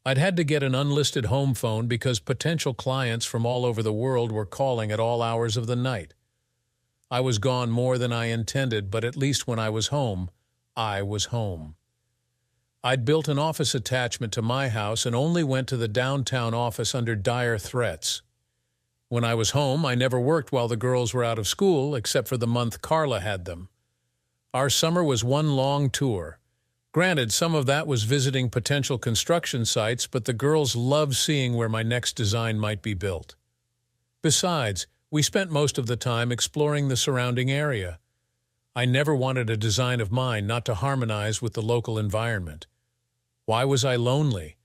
I'd had to get an unlisted home phone because potential clients from all over the world were calling at all hours of the night. I was gone more than I intended, but at least when I was home, I was home. I'd built an office attachment to my house and only went to the downtown office under dire threats. When I was home, I never worked while the girls were out of school, except for the month Carla had them. Our summer was one long tour. Granted, some of that was visiting potential construction sites, but the girls loved seeing where my next design might be built. Besides, we spent most of the time exploring the surrounding area. I never wanted a design of mine not to harmonize with the local environment. Why was I lonely?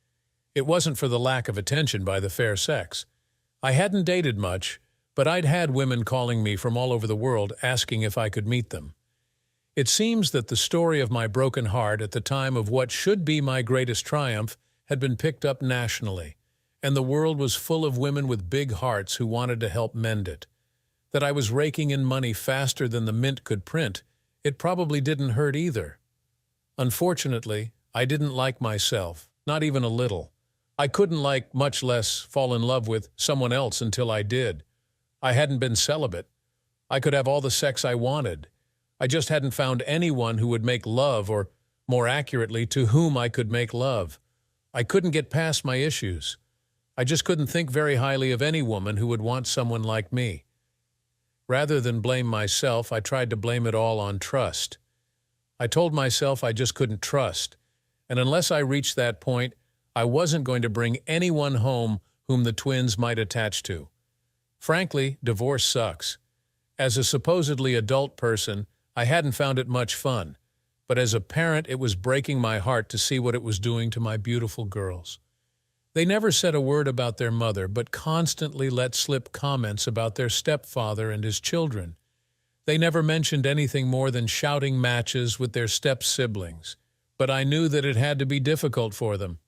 It wasn't for the lack of attention by the fair sex. I hadn't dated much, but I'd had women calling me from all over the world asking if I could meet them. It seems that the story of my broken heart at the time of what should be my greatest triumph had been picked up nationally, and the world was full of women with big hearts who wanted to help mend it. That I was raking in money faster than the mint could print, it probably didn't hurt either. Unfortunately, I didn't like myself, not even a little. I couldn't like, much less fall in love with, someone else until I did. I hadn't been celibate. I could have all the sex I wanted. I just hadn't found anyone who would make love, or, more accurately, to whom I could make love. I couldn't get past my issues. I just couldn't think very highly of any woman who would want someone like me. Rather than blame myself, I tried to blame it all on trust. I told myself I just couldn't trust, and unless I reached that point, I wasn't going to bring anyone home whom the twins might attach to. Frankly, divorce sucks. As a supposedly adult person, I hadn't found it much fun, but as a parent it was breaking my heart to see what it was doing to my beautiful girls. They never said a word about their mother, but constantly let slip comments about their stepfather and his children. They never mentioned anything more than shouting matches with their step-siblings, but I knew that it had to be difficult for them.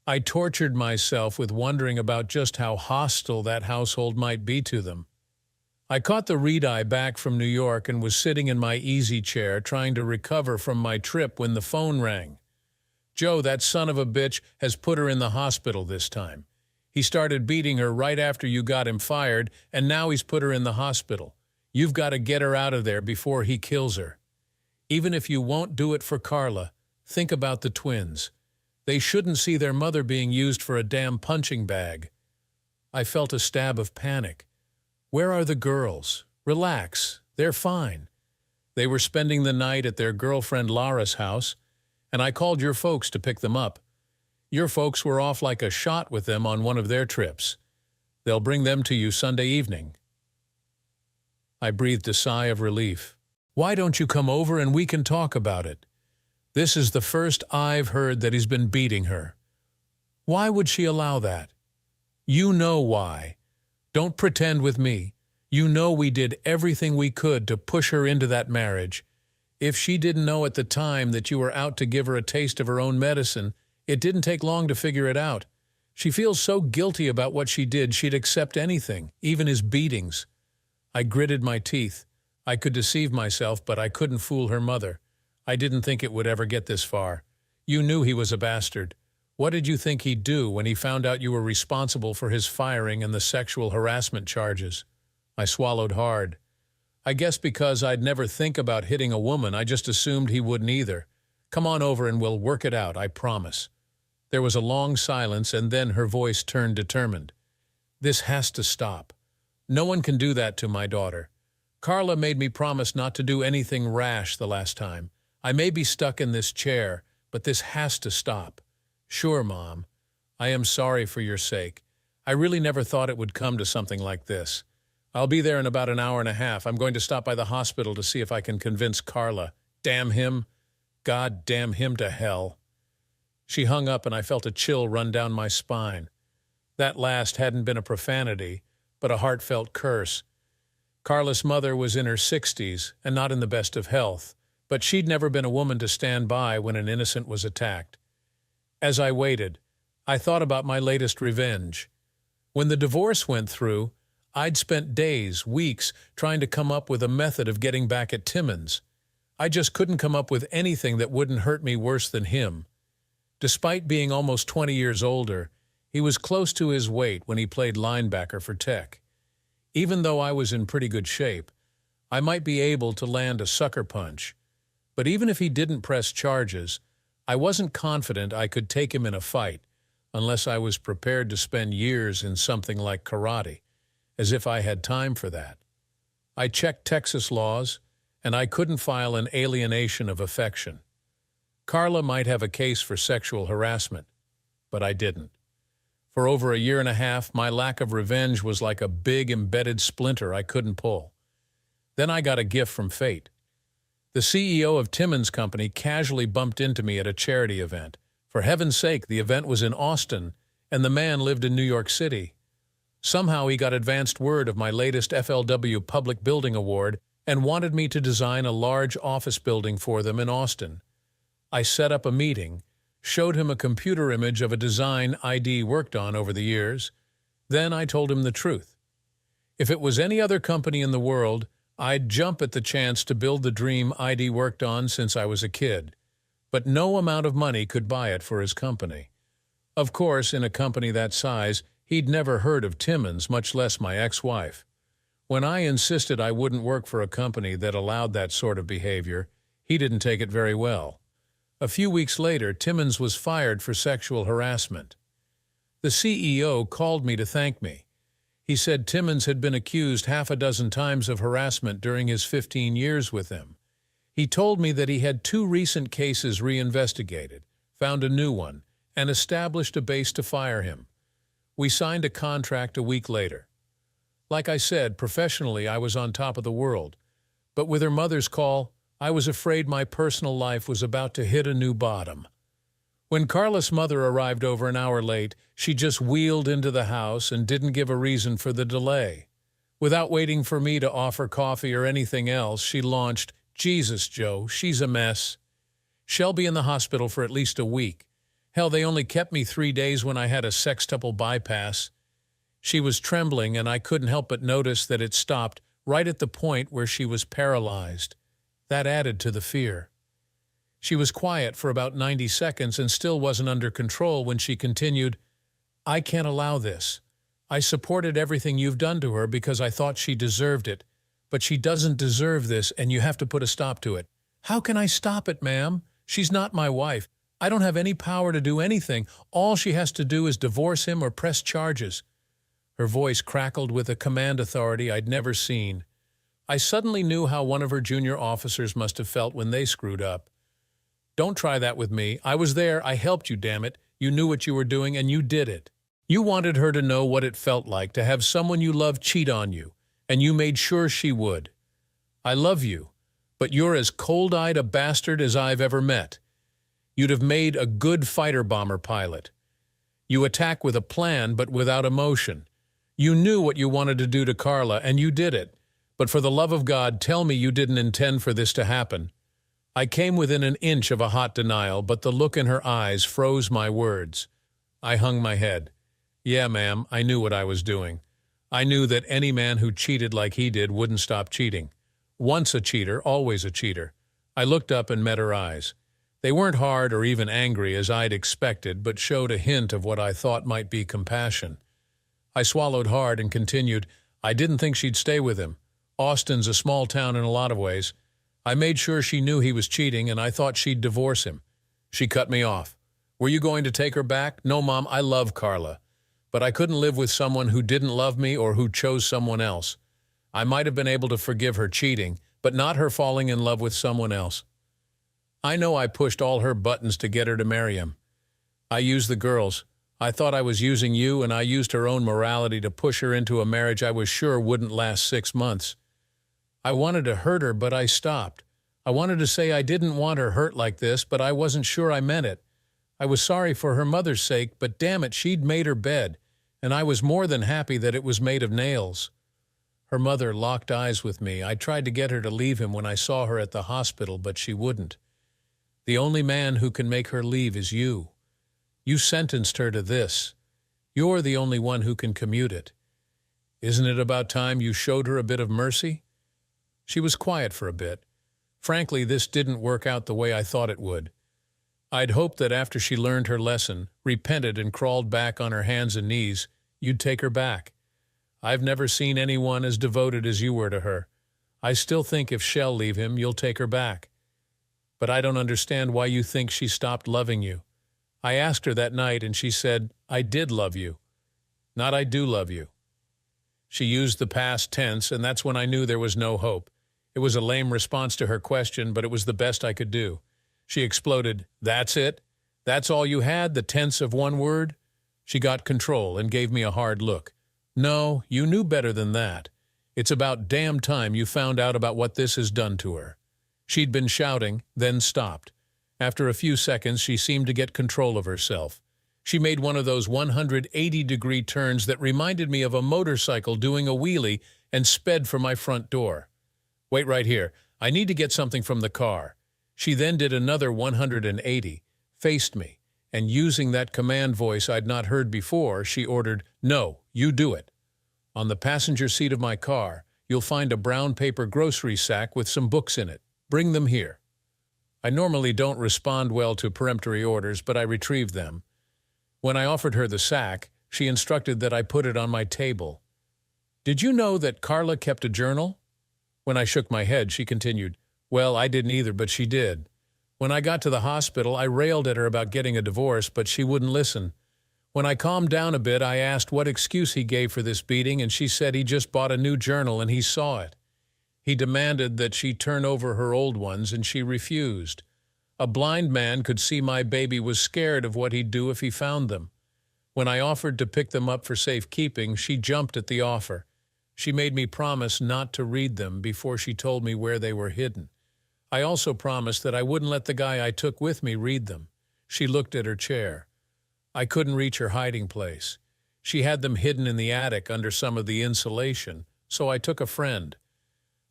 I tortured myself with wondering about just how hostile that household might be to them. I caught the red-eye back from New York and was sitting in my easy chair trying to recover from my trip when the phone rang. "Joe, that son of a bitch has put her in the hospital this time. He started beating her right after you got him fired, and now he's put her in the hospital. You've got to get her out of there before he kills her. Even if you won't do it for Carla, think about the twins. They shouldn't see their mother being used for a damn punching bag. I felt a stab of panic. Where are the girls? Relax. They're fine. They were spending the night at their girlfriend Lara's house, and I called your folks to pick them up. Your folks were off like a shot with them on one of their trips. They'll bring them to you Sunday evening. I breathed a sigh of relief. Why don't you come over and we can talk about it? This is the first I've heard that he's been beating her. Why would she allow that? You know why. Don't pretend with me. You know we did everything we could to push her into that marriage. If she didn't know at the time that you were out to give her a taste of her own medicine, it didn't take long to figure it out. She feels so guilty about what she did, she'd accept anything, even his beatings. I gritted my teeth. I could deceive myself, but I couldn't fool her mother. I didn't think it would ever get this far. You knew he was a bastard. What did you think he'd do when he found out you were responsible for his firing and the sexual harassment charges? I swallowed hard. I guess because I'd never think about hitting a woman, I just assumed he wouldn't either. Come on over and we'll work it out, I promise. There was a long silence, and then her voice turned determined. This has to stop. No one can do that to my daughter. Carla made me promise not to do anything rash the last time. I may be stuck in this chair, but this has to stop. Sure, Mom. I am sorry for your sake. I really never thought it would come to something like this. I'll be there in about an hour and a half. I'm going to stop by the hospital to see if I can convince Carla. Damn him. God damn him to hell. She hung up and I felt a chill run down my spine. That last hadn't been a profanity, but a heartfelt curse. Carla's mother was in her 60s and not in the best of health, but she'd never been a woman to stand by when an innocent was attacked. As I waited, I thought about my latest revenge. When the divorce went through, I'd spent days, weeks, trying to come up with a method of getting back at Timmons. I just couldn't come up with anything that wouldn't hurt me worse than him. Despite being almost 20 years older, he was close to his weight when he played linebacker for Tech. Even though I was in pretty good shape, I might be able to land a sucker punch. But even if he didn't press charges, I wasn't confident I could take him in a fight unless I was prepared to spend years in something like karate, as if I had time for that. I checked Texas laws, and I couldn't file an alienation of affection. Carla might have a case for sexual harassment, but I didn't. For over a year and a half, my lack of revenge was like a big embedded splinter I couldn't pull. Then I got a gift from fate. The CEO of Timmons Company casually bumped into me at a charity event. For heaven's sake, the event was in Austin, and the man lived in New York City. Somehow he got advanced word of my latest FLW Public Building Award and wanted me to design a large office building for them in Austin. I set up a meeting, showed him a computer image of a design I'd worked on over the years. Then I told him the truth. If it was any other company in the world, I'd jump at the chance to build the dream I'd worked on since I was a kid. But no amount of money could buy it for his company. Of course, in a company that size, he'd never heard of Timmons, much less my ex-wife. When I insisted I wouldn't work for a company that allowed that sort of behavior, he didn't take it very well. A few weeks later, Timmons was fired for sexual harassment. The CEO called me to thank me. He said Timmons had been accused half a dozen times of harassment during his 15 years with them. He told me that he had 2 recent cases reinvestigated, found a new one, and established a base to fire him. We signed a contract a week later. Like I said, professionally I was on top of the world. But with her mother's call, I was afraid my personal life was about to hit a new bottom. When Carla's mother arrived over an hour late, she just wheeled into the house and didn't give a reason for the delay. Without waiting for me to offer coffee or anything else, she launched, "Jesus, Joe, she's a mess. She'll be in the hospital for at least a week. Hell, they only kept me 3 days when I had a sextuple bypass." She was trembling, and I couldn't help but notice that it stopped right at the point where she was paralyzed. That added to the fear. She was quiet for about 90 seconds and still wasn't under control when she continued, "I can't allow this. I supported everything you've done to her because I thought she deserved it. But she doesn't deserve this, and you have to put a stop to it." "How can I stop it, ma'am? She's not my wife. I don't have any power to do anything. All she has to do is divorce him or press charges." Her voice crackled with a command authority I'd never seen. I suddenly knew how one of her junior officers must have felt when they screwed up. "Don't try that with me. I was there. I helped you, damn it. You knew what you were doing, and you did it. You wanted her to know what it felt like to have someone you love cheat on you, and you made sure she would. I love you, but you're as cold-eyed a bastard as I've ever met. You'd have made a good fighter-bomber pilot. You attack with a plan, but without emotion. You knew what you wanted to do to Carla, and you did it. But for the love of God, tell me you didn't intend for this to happen." I came within an inch of a hot denial, but the look in her eyes froze my words. I hung my head. "Yeah, ma'am, I knew what I was doing. I knew that any man who cheated like he did wouldn't stop cheating. Once a cheater, always a cheater." I looked up and met her eyes. They weren't hard or even angry as I'd expected, but showed a hint of what I thought might be compassion. I swallowed hard and continued, "I didn't think she'd stay with him. Austin's a small town in a lot of ways. I made sure she knew he was cheating, and I thought she'd divorce him." She cut me off. "Were you going to take her back?" "No, Mom, I love Carla. But I couldn't live with someone who didn't love me or who chose someone else. I might have been able to forgive her cheating, but not her falling in love with someone else. I know I pushed all her buttons to get her to marry him. I used the girls. I thought I was using you, and I used her own morality to push her into a marriage I was sure wouldn't last 6 months. I wanted to hurt her, but I stopped. I wanted to say I didn't want her hurt like this, but I wasn't sure I meant it. I was sorry for her mother's sake, but damn it, she'd made her bed, and I was more than happy that it was made of nails." Her mother locked eyes with me. I tried to get her to leave him when I saw her at the hospital, but she wouldn't. "The only man who can make her leave is you. You sentenced her to this. You're the only one who can commute it. Isn't it about time you showed her a bit of mercy?" She was quiet for a bit. Frankly, this didn't work out the way I thought it would. I'd hoped that after she learned her lesson, repented and crawled back on her hands and knees, you'd take her back. I've never seen anyone as devoted as you were to her. I still think if she'll leave him, you'll take her back. But I don't understand why you think she stopped loving you. I asked her that night, and she said, "I did love you, not I do love you." She used the past tense, and that's when I knew there was no hope. It was a lame response to her question, but it was the best I could do. She exploded, "That's it? That's all you had, the tense of one word?" She got control and gave me a hard look. "No, you knew better than that. It's about damn time you found out about what this has done to her." She'd been shouting, then stopped. After a few seconds, she seemed to get control of herself. She made one of those 180-degree turns that reminded me of a motorcycle doing a wheelie and sped for my front door. "Wait right here. I need to get something from the car." She then did another 180, faced me, and using that command voice I'd not heard before, she ordered, "No, you do it. On the passenger seat of my car, you'll find a brown paper grocery sack with some books in it. Bring them here." I normally don't respond well to peremptory orders, but I retrieved them. When I offered her the sack, she instructed that I put it on my table. "Did you know that Carla kept a journal?" When I shook my head, she continued, "Well, I didn't either, but she did. When I got to the hospital, I railed at her about getting a divorce, but she wouldn't listen. When I calmed down a bit, I asked what excuse he gave for this beating, and she said he just bought a new journal and he saw it. He demanded that she turn over her old ones, and she refused. A blind man could see my baby was scared of what he'd do if he found them. When I offered to pick them up for safekeeping, she jumped at the offer. She made me promise not to read them before she told me where they were hidden. I also promised that I wouldn't let the guy I took with me read them. She looked at her chair. I couldn't reach her hiding place. She had them hidden in the attic under some of the insulation, so I took a friend.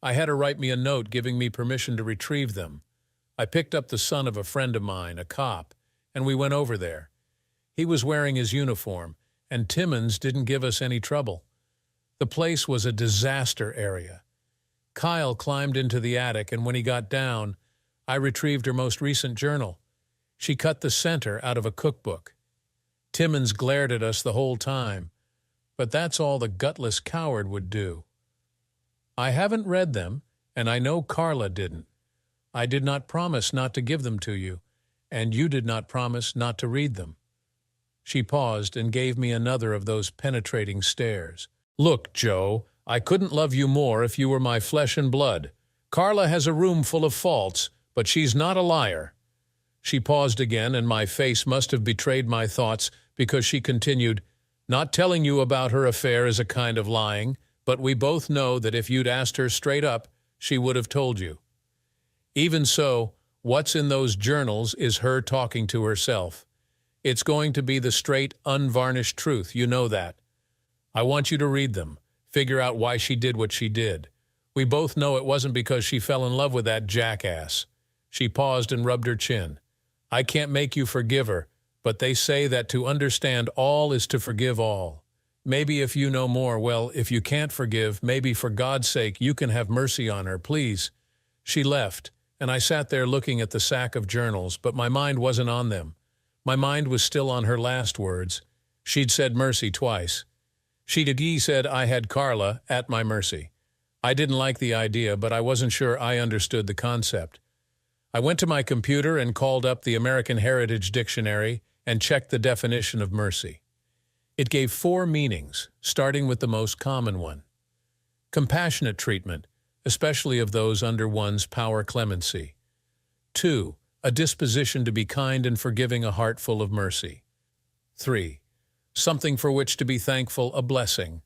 I had her write me a note giving me permission to retrieve them. I picked up the son of a friend of mine, a cop, and we went over there. He was wearing his uniform, and Timmons didn't give us any trouble. The place was a disaster area. Kyle climbed into the attic, and when he got down, I retrieved her most recent journal. She cut the center out of a cookbook. Timmons glared at us the whole time, but that's all the gutless coward would do. I haven't read them, and I know Carla didn't. I did not promise not to give them to you, and you did not promise not to read them." She paused and gave me another of those penetrating stares. "Look, Joe, I couldn't love you more if you were my flesh and blood. Carla has a room full of faults, but she's not a liar." She paused again, and my face must have betrayed my thoughts because she continued, "Not telling you about her affair is a kind of lying, but we both know that if you'd asked her straight up, she would have told you. Even so, what's in those journals is her talking to herself. It's going to be the straight, unvarnished truth, you know that. I want you to read them, figure out why she did what she did. We both know it wasn't because she fell in love with that jackass." She paused and rubbed her chin. "I can't make you forgive her, but they say that to understand all is to forgive all. Maybe if you know more, well, if you can't forgive, maybe for God's sake you can have mercy on her, please." She left, and I sat there looking at the sack of journals, but my mind wasn't on them. My mind was still on her last words. She'd said mercy twice. She'd said I had Carla at my mercy. I didn't like the idea, but I wasn't sure I understood the concept. I went to my computer and called up the American Heritage Dictionary and checked the definition of mercy. It gave 4 meanings, starting with the most common one. Compassionate treatment, especially of those under one's power clemency. 2. A disposition to be kind and forgiving, a heart full of mercy. 3. Something for which to be thankful, a blessing.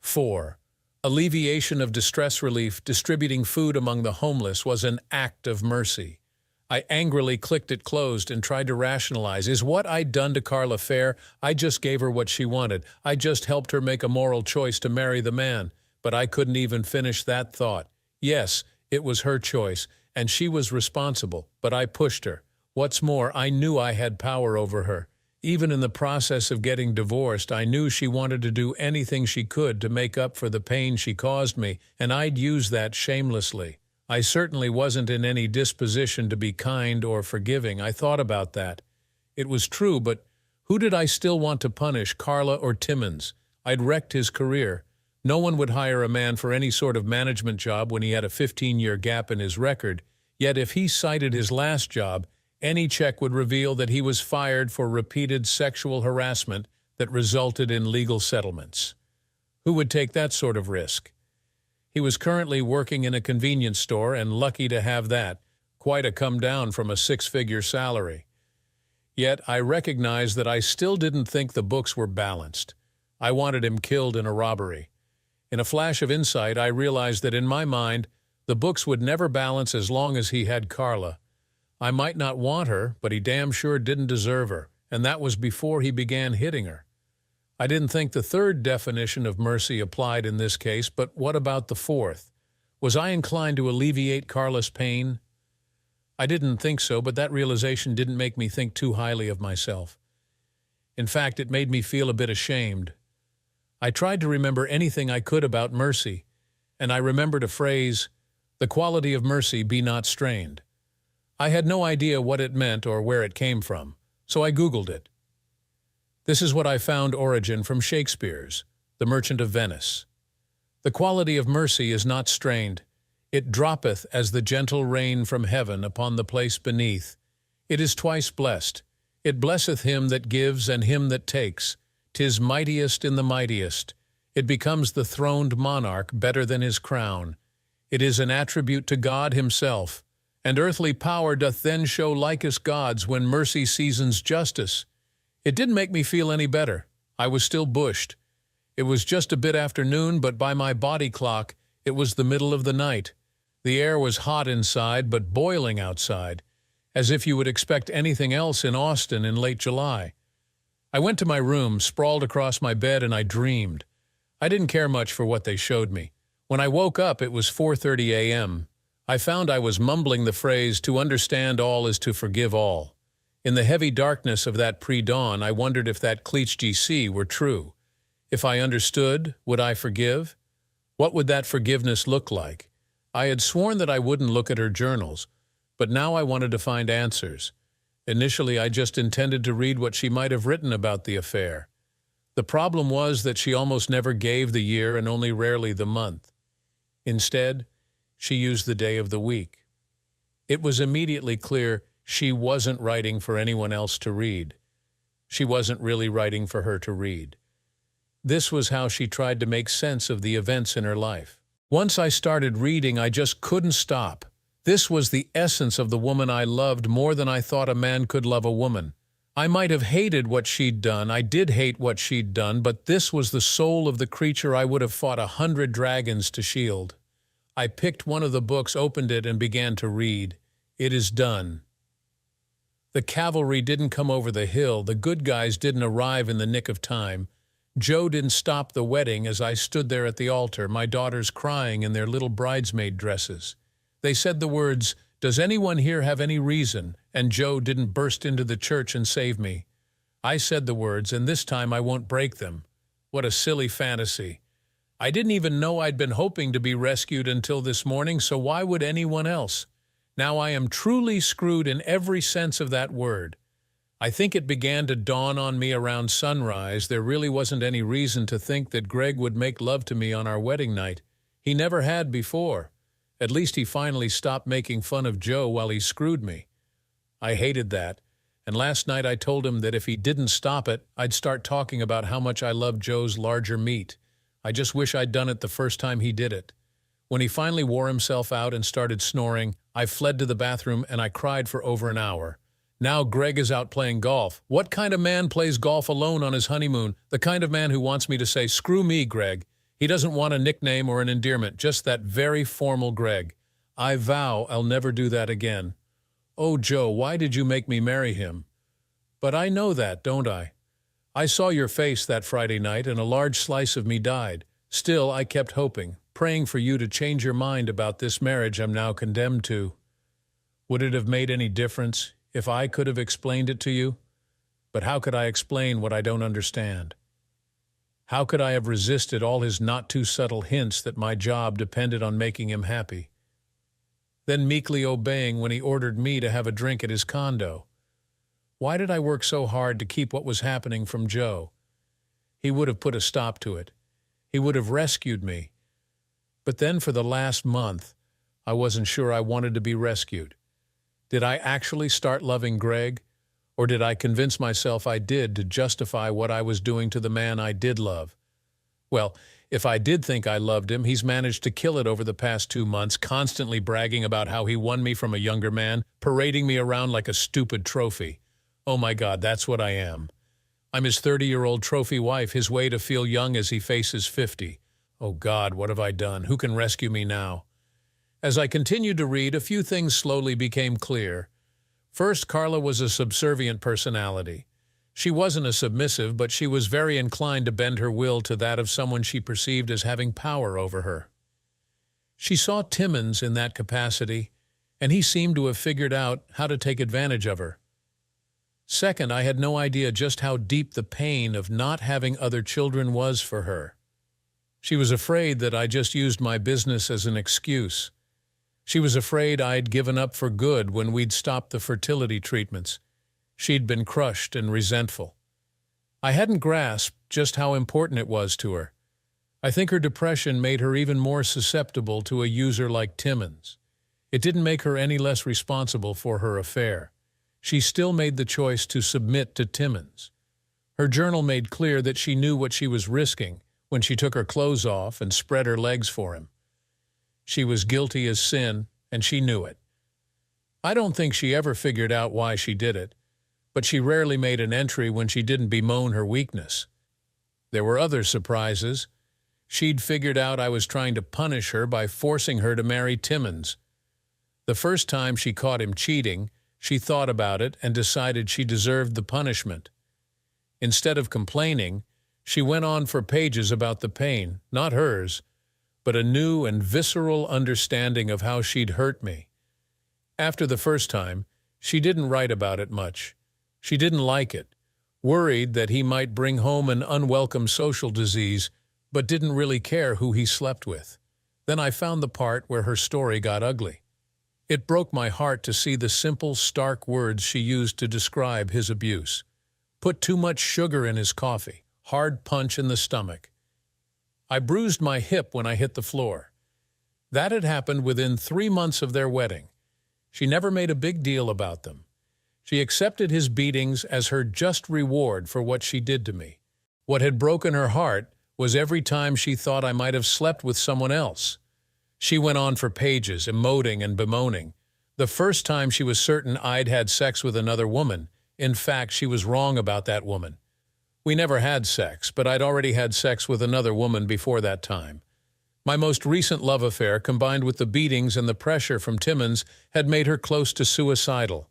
4. Alleviation of distress relief. Distributing food among the homeless was an act of mercy. I angrily clicked it closed and tried to rationalize. Is what I'd done to Carla fair? I just gave her what she wanted. I just helped her make a moral choice to marry the man. But I couldn't even finish that thought. Yes, it was her choice, and she was responsible, but I pushed her. What's more, I knew I had power over her. Even in the process of getting divorced, I knew she wanted to do anything she could to make up for the pain she caused me, and I'd use that shamelessly. I certainly wasn't in any disposition to be kind or forgiving. I thought about that. It was true, but who did I still want to punish, Carla or Timmons? I'd wrecked his career. No one would hire a man for any sort of management job when he had a 15-year gap in his record, yet if he cited his last job, any check would reveal that he was fired for repeated sexual harassment that resulted in legal settlements. Who would take that sort of risk? He was currently working in a convenience store and lucky to have that, quite a come down from a 6-figure salary. Yet I recognized that I still didn't think the books were balanced. I wanted him killed in a robbery. In a flash of insight, I realized that in my mind, the books would never balance as long as he had Carla. I might not want her, but he damn sure didn't deserve her, and that was before he began hitting her. I didn't think the 3rd definition of mercy applied in this case, but what about the 4th? Was I inclined to alleviate Carla's pain? I didn't think so, but that realization didn't make me think too highly of myself. In fact, it made me feel a bit ashamed. I tried to remember anything I could about mercy, and I remembered a phrase, "The quality of mercy be not strained." I had no idea what it meant or where it came from, so I Googled it. This is what I found: origin from Shakespeare's The Merchant of Venice. "The quality of mercy is not strained. It droppeth as the gentle rain from heaven upon the place beneath. It is twice blessed. It blesseth him that gives and him that takes. 'Tis mightiest in the mightiest. It becomes the throned monarch better than his crown. It is an attribute to God himself. And earthly power doth then show likest God's when mercy seasons justice." It didn't make me feel any better. I was still bushed. It was just a bit after noon, but by my body clock, it was the middle of the night. The air was hot inside, but boiling outside, as if you would expect anything else in Austin in late July. I went to my room, sprawled across my bed, and I dreamed. I didn't care much for what they showed me. When I woke up, it was 4:30 a.m. I found I was mumbling the phrase, "To understand all is to forgive all." In the heavy darkness of that pre-dawn, I wondered if that cliché were true. If I understood, would I forgive? What would that forgiveness look like? I had sworn that I wouldn't look at her journals, but now I wanted to find answers. Initially, I just intended to read what she might have written about the affair. The problem was that she almost never gave the year and only rarely the month. Instead, she used the day of the week. It was immediately clear She wasn't writing for anyone else to read. She wasn't really writing for her to read. This was how she tried to make sense of the events in her life. Once I started reading, I just couldn't stop. This was the essence of the woman I loved more than I thought a man could love a woman. I might have hated what she'd done, I did hate what she'd done, but this was the soul of the creature I would have fought 100 dragons to shield. I picked one of the books, opened it, and began to read. It is done. The cavalry didn't come over the hill, the good guys didn't arrive in the nick of time. Joe didn't stop the wedding as I stood there at the altar, my daughters crying in their little bridesmaid dresses. They said the words, "Does anyone here have any reason?" And Joe didn't burst into the church and save me. I said the words, and this time I won't break them. What a silly fantasy. I didn't even know I'd been hoping to be rescued until this morning, so why would anyone else? Now I am truly screwed in every sense of that word. I think it began to dawn on me around sunrise. There really wasn't any reason to think that Greg would make love to me on our wedding night. He never had before. At least he finally stopped making fun of Joe while he screwed me. I hated that, and last night I told him that if he didn't stop it, I'd start talking about how much I loved Joe's larger meat. I just wish I'd done it the first time he did it. When he finally wore himself out and started snoring, I fled to the bathroom and I cried for over an hour. Now Greg is out playing golf. What kind of man plays golf alone on his honeymoon? The kind of man who wants me to say, "Screw me, Greg." He doesn't want a nickname or an endearment, just that very formal Greg. I vow I'll never do that again. Oh, Joe, why did you make me marry him? But I know that, don't I? I saw your face that Friday night and a large slice of me died. Still, I kept hoping, praying for you to change your mind about this marriage I'm now condemned to. Would it have made any difference if I could have explained it to you? But how could I explain what I don't understand? How could I have resisted all his not-too-subtle hints that my job depended on making him happy? Then meekly obeying when he ordered me to have a drink at his condo. Why did I work so hard to keep what was happening from Joe? He would have put a stop to it. He would have rescued me. But then for the last month, I wasn't sure I wanted to be rescued. Did I actually start loving Greg? Or did I convince myself I did to justify what I was doing to the man I did love? Well, if I did think I loved him, he's managed to kill it over the past 2 months, constantly bragging about how he won me from a younger man, parading me around like a stupid trophy. Oh my God, that's what I am. I'm his 30-year-old trophy wife, his way to feel young as he faces 50. Oh God, what have I done? Who can rescue me now? As I continued to read, a few things slowly became clear. First, Carla was a subservient personality. She wasn't a submissive, but she was very inclined to bend her will to that of someone she perceived as having power over her. She saw Timmons in that capacity, and he seemed to have figured out how to take advantage of her. Second, I had no idea just how deep the pain of not having other children was for her. She was afraid that I just used my business as an excuse. She was afraid I'd given up for good when we'd stopped the fertility treatments. She'd been crushed and resentful. I hadn't grasped just how important it was to her. I think her depression made her even more susceptible to a user like Timmons. It didn't make her any less responsible for her affair. She still made the choice to submit to Timmons. Her journal made clear that she knew what she was risking when she took her clothes off and spread her legs for him. She was guilty as sin, and she knew it. I don't think she ever figured out why she did it, but she rarely made an entry when she didn't bemoan her weakness. There were other surprises. She'd figured out I was trying to punish her by forcing her to marry Timmons. The first time she caught him cheating, she thought about it and decided she deserved the punishment. Instead of complaining, she went on for pages about the pain, not hers, but a new and visceral understanding of how she'd hurt me. After the first time, she didn't write about it much. She didn't like it, worried that he might bring home an unwelcome social disease, but didn't really care who he slept with. Then I found the part where her story got ugly. It broke my heart to see the simple, stark words she used to describe his abuse. Put too much sugar in his coffee, hard punch in the stomach. I bruised my hip when I hit the floor. That had happened within 3 months of their wedding. She never made a big deal about them. She accepted his beatings as her just reward for what she did to me. What had broken her heart was every time she thought I might have slept with someone else. She went on for pages, emoting and bemoaning. The first time she was certain I'd had sex with another woman. In fact, she was wrong about that woman. We never had sex, but I'd already had sex with another woman before that time. My most recent love affair, combined with the beatings and the pressure from Timmons, had made her close to suicidal.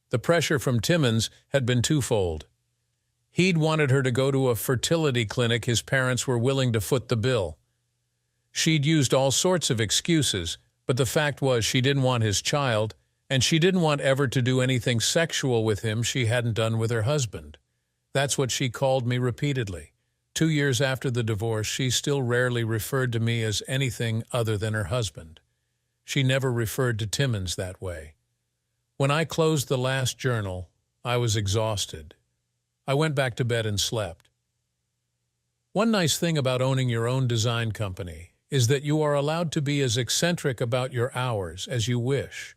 The pressure from Timmons had been twofold. He'd wanted her to go to a fertility clinic his parents were willing to foot the bill. She'd used all sorts of excuses, but the fact was she didn't want his child, and she didn't want ever to do anything sexual with him she hadn't done with her husband. That's what she called me repeatedly. 2 years after the divorce, she still rarely referred to me as anything other than her husband. She never referred to Timmons that way. When I closed the last journal, I was exhausted. I went back to bed and slept. One nice thing about owning your own design company is that you are allowed to be as eccentric about your hours as you wish.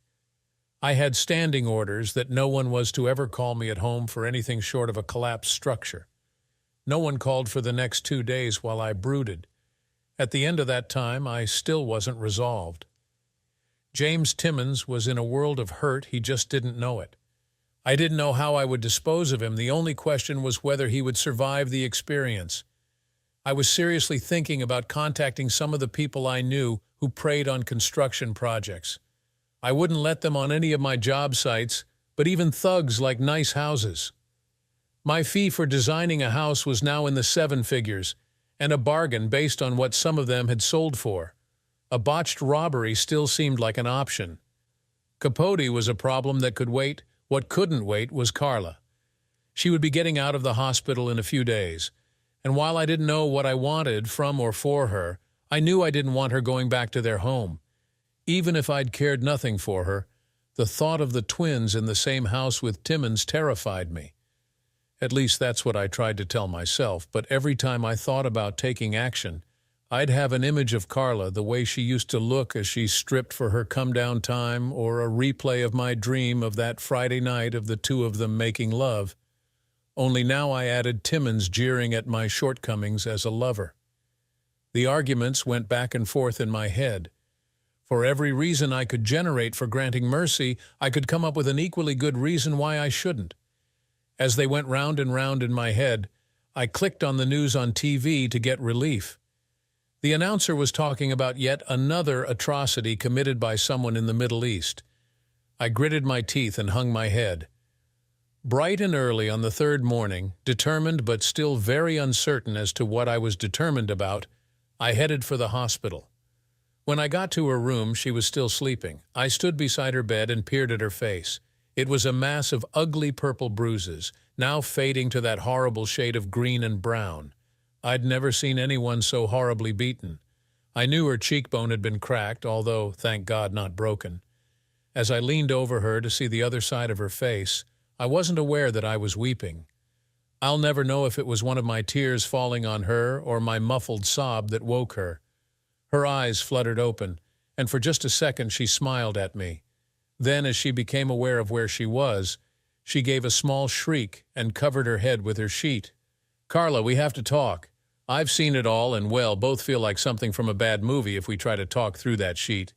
I had standing orders that no one was to ever call me at home for anything short of a collapsed structure. No one called for the next 2 days while I brooded. At the end of that time, I still wasn't resolved. James Timmons was in a world of hurt, he just didn't know it. I didn't know how I would dispose of him. The only question was whether he would survive the experience. I was seriously thinking about contacting some of the people I knew who preyed on construction projects. I wouldn't let them on any of my job sites, but even thugs like nice houses. My fee for designing a house was now in the 7 figures, and a bargain based on what some of them had sold for. A botched robbery still seemed like an option. Capote was a problem that could wait. What couldn't wait was Carla. She would be getting out of the hospital in a few days, and while I didn't know what I wanted from or for her, I knew I didn't want her going back to their home. Even if I'd cared nothing for her, the thought of the twins in the same house with Timmons terrified me. At least that's what I tried to tell myself, but every time I thought about taking action, I'd have an image of Carla, the way she used to look as she stripped for her come-down time, or a replay of my dream of that Friday night of the two of them making love. Only now I added Timmons jeering at my shortcomings as a lover. The arguments went back and forth in my head. For every reason I could generate for granting mercy, I could come up with an equally good reason why I shouldn't. As they went round and round in my head, I clicked on the news on TV to get relief. The announcer was talking about yet another atrocity committed by someone in the Middle East. I gritted my teeth and hung my head. Bright and early on the 3rd morning, determined but still very uncertain as to what I was determined about, I headed for the hospital. When I got to her room, she was still sleeping. I stood beside her bed and peered at her face. It was a mass of ugly purple bruises, now fading to that horrible shade of green and brown. I'd never seen anyone so horribly beaten. I knew her cheekbone had been cracked, although, thank God, not broken. As I leaned over her to see the other side of her face, I wasn't aware that I was weeping. I'll never know if it was one of my tears falling on her or my muffled sob that woke her. Her eyes fluttered open, and for just a second she smiled at me. Then, as she became aware of where she was, she gave a small shriek and covered her head with her sheet. "Carla, we have to talk. I've seen it all and, well, both feel like something from a bad movie if we try to talk through that sheet."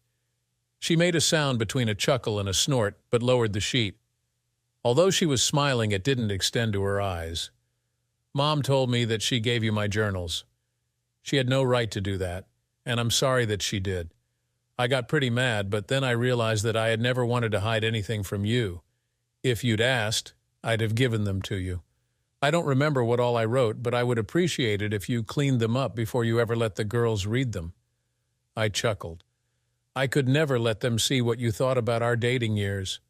She made a sound between a chuckle and a snort, but lowered the sheet. Although she was smiling, it didn't extend to her eyes. "Mom told me that she gave you my journals. She had no right to do that, and I'm sorry that she did. I got pretty mad, but then I realized that I had never wanted to hide anything from you. If you'd asked, I'd have given them to you. I don't remember what all I wrote, but I would appreciate it if you cleaned them up before you ever let the girls read them." I chuckled. "I could never let them see what you thought about our dating years."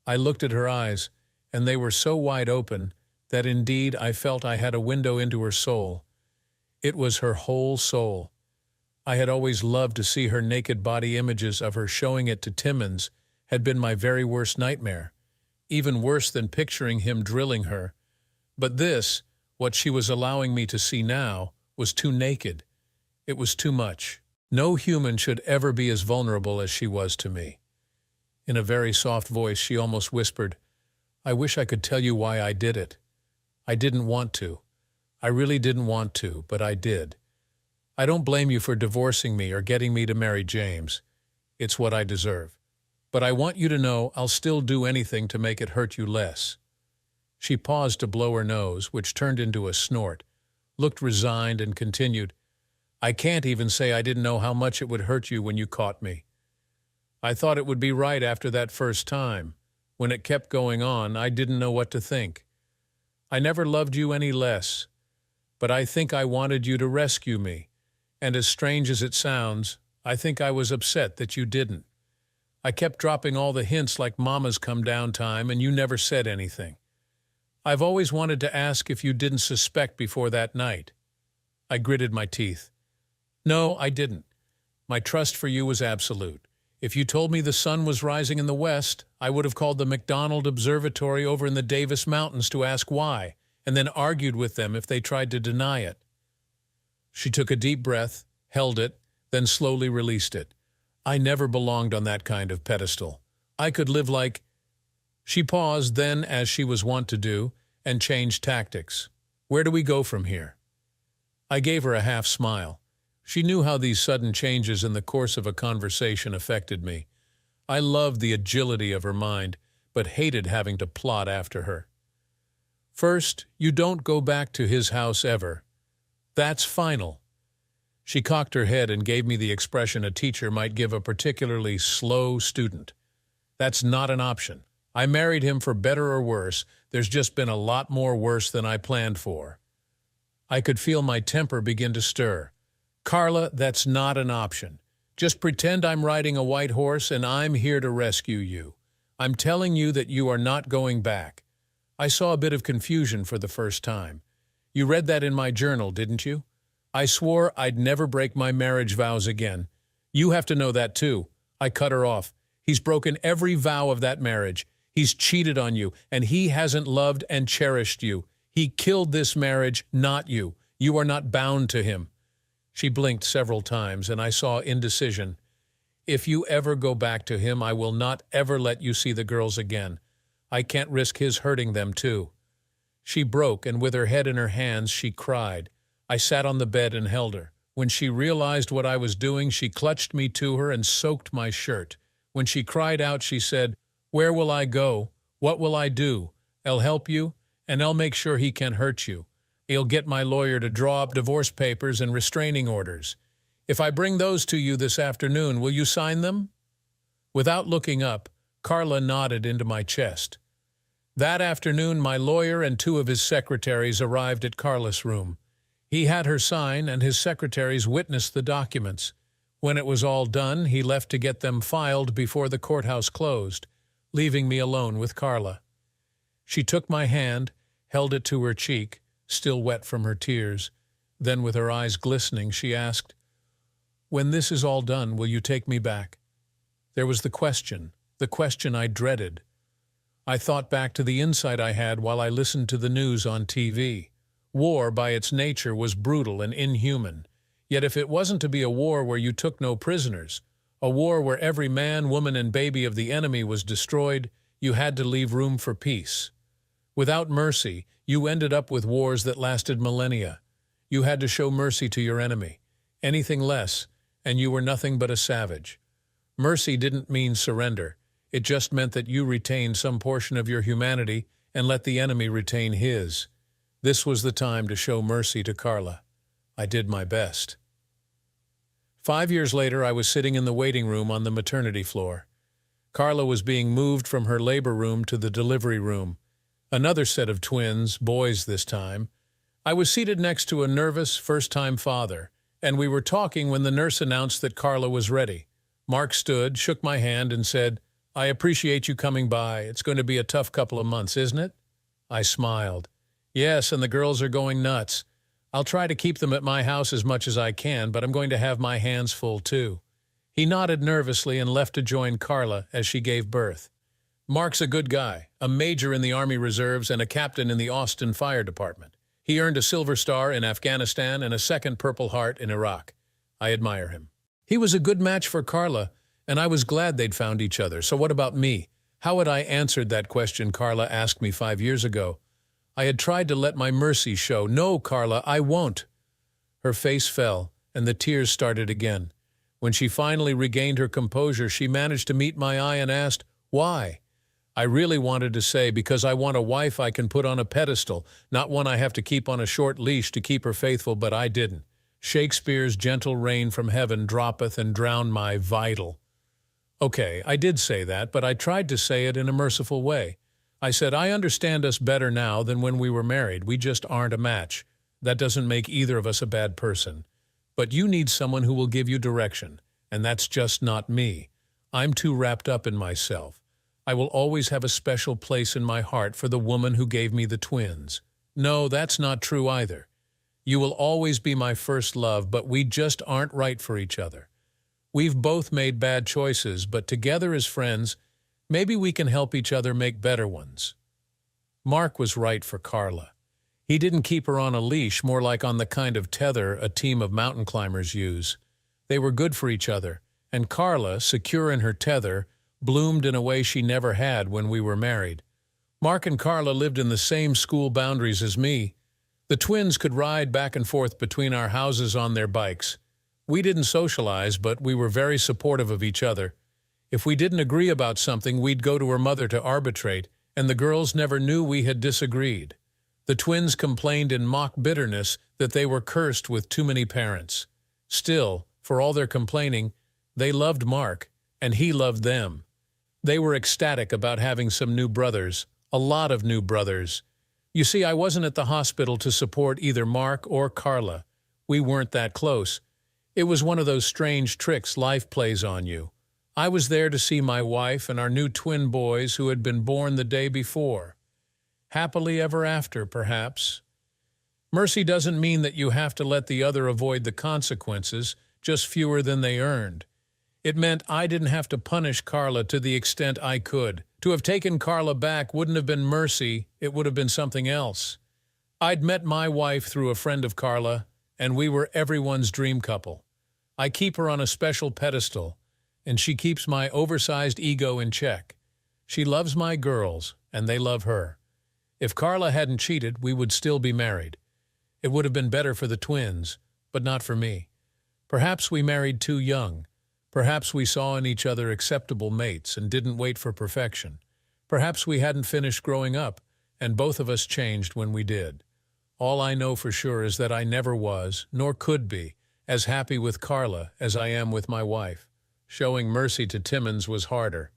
I looked at her eyes, and they were so wide open that indeed I felt I had a window into her soul. It was her whole soul. I had always loved to see her naked body. Images of her showing it to Timmons had been my very worst nightmare, even worse than picturing him drilling her. But this, what she was allowing me to see now, was too naked. It was too much. No human should ever be as vulnerable as she was to me. In a very soft voice, she almost whispered, I wish I could tell you why I did it. I didn't want to. I really didn't want to, but I did. I don't blame you for divorcing me or getting me to marry James. It's what I deserve. But I want you to know I'll still do anything to make it hurt you less." She paused to blow her nose, which turned into a snort, looked resigned, and continued, "I can't even say I didn't know how much it would hurt you when you caught me. I thought it would be right after that first time. When it kept going on, I didn't know what to think. I never loved you any less, but I think I wanted you to rescue me, and as strange as it sounds, I think I was upset that you didn't. I kept dropping all the hints like mama's come down time, and you never said anything. I've always wanted to ask if you didn't suspect before that night." I gritted my teeth. "No, I didn't. My trust for you was absolute. If you told me the sun was rising in the west, I would have called the McDonald Observatory over in the Davis Mountains to ask why, and then argued with them if they tried to deny it." She took a deep breath, held it, then slowly released it. "I never belonged on that kind of pedestal. I could live like—" She paused then, as she was wont to do, and changed tactics. "Where do we go from here?" I gave her a half smile. She knew how these sudden changes in the course of a conversation affected me. I loved the agility of her mind, but hated having to plot after her. "First, you don't go back to his house ever. That's final." She cocked her head and gave me the expression a teacher might give a particularly slow student. "That's not an option. I married him for better or worse. There's just been a lot more worse than I planned for." I could feel my temper begin to stir. "Carla, that's not an option. Just pretend I'm riding a white horse and I'm here to rescue you. I'm telling you that you are not going back." I saw a bit of confusion for the first time. "You read that in my journal, didn't you? I swore I'd never break my marriage vows again. You have to know that too." I cut her off. "He's broken every vow of that marriage. He's cheated on you, and he hasn't loved and cherished you. He killed this marriage, not you. You are not bound to him." She blinked several times, and I saw indecision. "If you ever go back to him, I will not ever let you see the girls again. I can't risk his hurting them too." She broke, and with her head in her hands, she cried. I sat on the bed and held her. When she realized what I was doing, she clutched me to her and soaked my shirt. When she cried out, she said, "Where will I go? What will I do? I'll help you, and I'll make sure he can't hurt you. I'll get my lawyer to draw up divorce papers and restraining orders. If I bring those to you this afternoon, will you sign them?" Without looking up, Carla nodded into my chest. That afternoon, my lawyer and 2 of his secretaries arrived at Carla's room. He had her sign, and his secretaries witnessed the documents. When it was all done, he left to get them filed before the courthouse closed, leaving me alone with Carla. She took my hand, held it to her cheek, still wet from her tears. Then, with her eyes glistening, she asked, "When this is all done, will you take me back?" There was the question I dreaded. I thought back to the insight I had while I listened to the news on TV. War, by its nature, was brutal and inhuman. Yet if it wasn't to be a war where you took no prisoners, a war where every man, woman, and baby of the enemy was destroyed, you had to leave room for peace. Without mercy, you ended up with wars that lasted millennia. You had to show mercy to your enemy. Anything less, and you were nothing but a savage. Mercy didn't mean surrender. It just meant that you retained some portion of your humanity and let the enemy retain his. This was the time to show mercy to Carla. I did my best. 5 years later, I was sitting in the waiting room on the maternity floor. Carla was being moved from her labor room to the delivery room. Another set of twins, boys this time. I was seated next to a nervous, first-time father, and we were talking when the nurse announced that Carla was ready. Mark stood, shook my hand, and said, "I appreciate you coming by. It's going to be a tough couple of months, isn't it?" I smiled. "Yes, and the girls are going nuts. I'll try to keep them at my house as much as I can, but I'm going to have my hands full too." He nodded nervously and left to join Carla as she gave birth. Mark's a good guy, a major in the Army Reserves and a captain in the Austin Fire Department. He earned a Silver Star in Afghanistan and a second Purple Heart in Iraq. I admire him. He was a good match for Carla, and I was glad they'd found each other. So what about me? How had I answered that question Carla asked me 5 years ago? I had tried to let my mercy show. No, Carla, I won't. Her face fell, and the tears started again. When she finally regained her composure, she managed to meet my eye and asked, "Why?" I really wanted to say, because I want a wife I can put on a pedestal, not one I have to keep on a short leash to keep her faithful, but I didn't. Shakespeare's gentle rain from heaven droppeth and drowned my vital. Okay, I did say that, but I tried to say it in a merciful way. I said, I understand us better now than when we were married. We just aren't a match. That doesn't make either of us a bad person. But you need someone who will give you direction, and that's just not me. I'm too wrapped up in myself. I will always have a special place in my heart for the woman who gave me the twins. No, that's not true either. You will always be my first love, but we just aren't right for each other. We've both made bad choices, but together as friends, maybe we can help each other make better ones. Mark was right for Carla. He didn't keep her on a leash, more like on the kind of tether a team of mountain climbers use. They were good for each other, and Carla, secure in her tether, bloomed in a way she never had when we were married. Mark and Carla lived in the same school boundaries as me. The twins could ride back and forth between our houses on their bikes. We didn't socialize, but we were very supportive of each other. If we didn't agree about something, we'd go to her mother to arbitrate, and the girls never knew we had disagreed. The twins complained in mock bitterness that they were cursed with too many parents. Still, for all their complaining, they loved Mark, and he loved them. They were ecstatic about having some new brothers, a lot of new brothers. You see, I wasn't at the hospital to support either Mark or Carla. We weren't that close. It was one of those strange tricks life plays on you. I was there to see my wife and our new twin boys who had been born the day before. Happily ever after, perhaps. Mercy doesn't mean that you have to let the other avoid the consequences, just fewer than they earned. It meant I didn't have to punish Carla to the extent I could. To have taken Carla back wouldn't have been mercy, it would have been something else. I'd met my wife through a friend of Carla, and we were everyone's dream couple. I keep her on a special pedestal, and she keeps my oversized ego in check. She loves my girls, and they love her. If Carla hadn't cheated, we would still be married. It would have been better for the twins, but not for me. Perhaps we married too young. Perhaps we saw in each other acceptable mates and didn't wait for perfection. Perhaps we hadn't finished growing up, and both of us changed when we did. All I know for sure is that I never was, nor could be, as happy with Carla as I am with my wife. Showing mercy to Timmons was harder.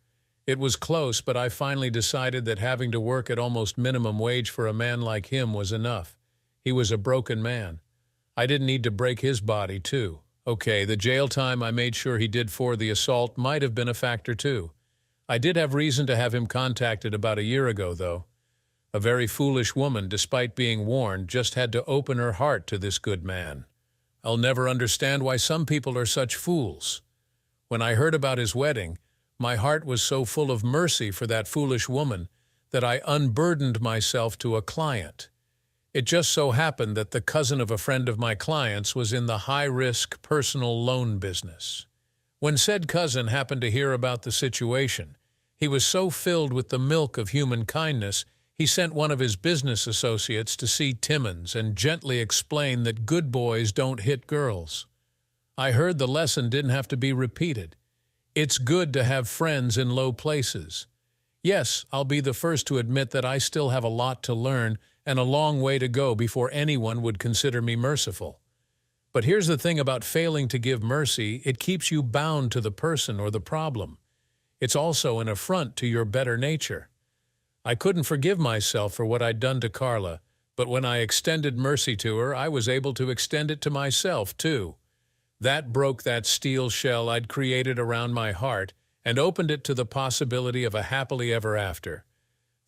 It was close, but I finally decided that having to work at almost minimum wage for a man like him was enough. He was a broken man. I didn't need to break his body, too. Okay, the jail time I made sure he did for the assault might have been a factor, too. I did have reason to have him contacted about a year ago, though. A very foolish woman, despite being warned, just had to open her heart to this good man. I'll never understand why some people are such fools. When I heard about his wedding, my heart was so full of mercy for that foolish woman that I unburdened myself to a client. It just so happened that the cousin of a friend of my client's was in the high-risk personal loan business. When said cousin happened to hear about the situation, he was so filled with the milk of human kindness, he sent one of his business associates to see Timmons and gently explain that good boys don't hit girls. I heard the lesson didn't have to be repeated. It's good to have friends in low places. Yes, I'll be the first to admit that I still have a lot to learn and a long way to go before anyone would consider me merciful. But here's the thing about failing to give mercy, it keeps you bound to the person or the problem. It's also an affront to your better nature. I couldn't forgive myself for what I'd done to Carla, but when I extended mercy to her, I was able to extend it to myself, too. That broke that steel shell I'd created around my heart and opened it to the possibility of a happily ever after.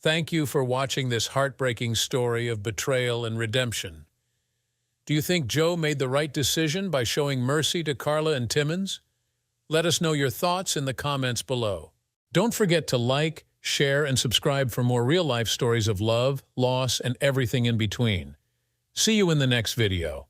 Thank you for watching this heartbreaking story of betrayal and redemption. Do you think Joe made the right decision by showing mercy to Carla and Timmons? Let us know your thoughts in the comments below. Don't forget to like, share, and subscribe for more real-life stories of love, loss, and everything in between. See you in the next video.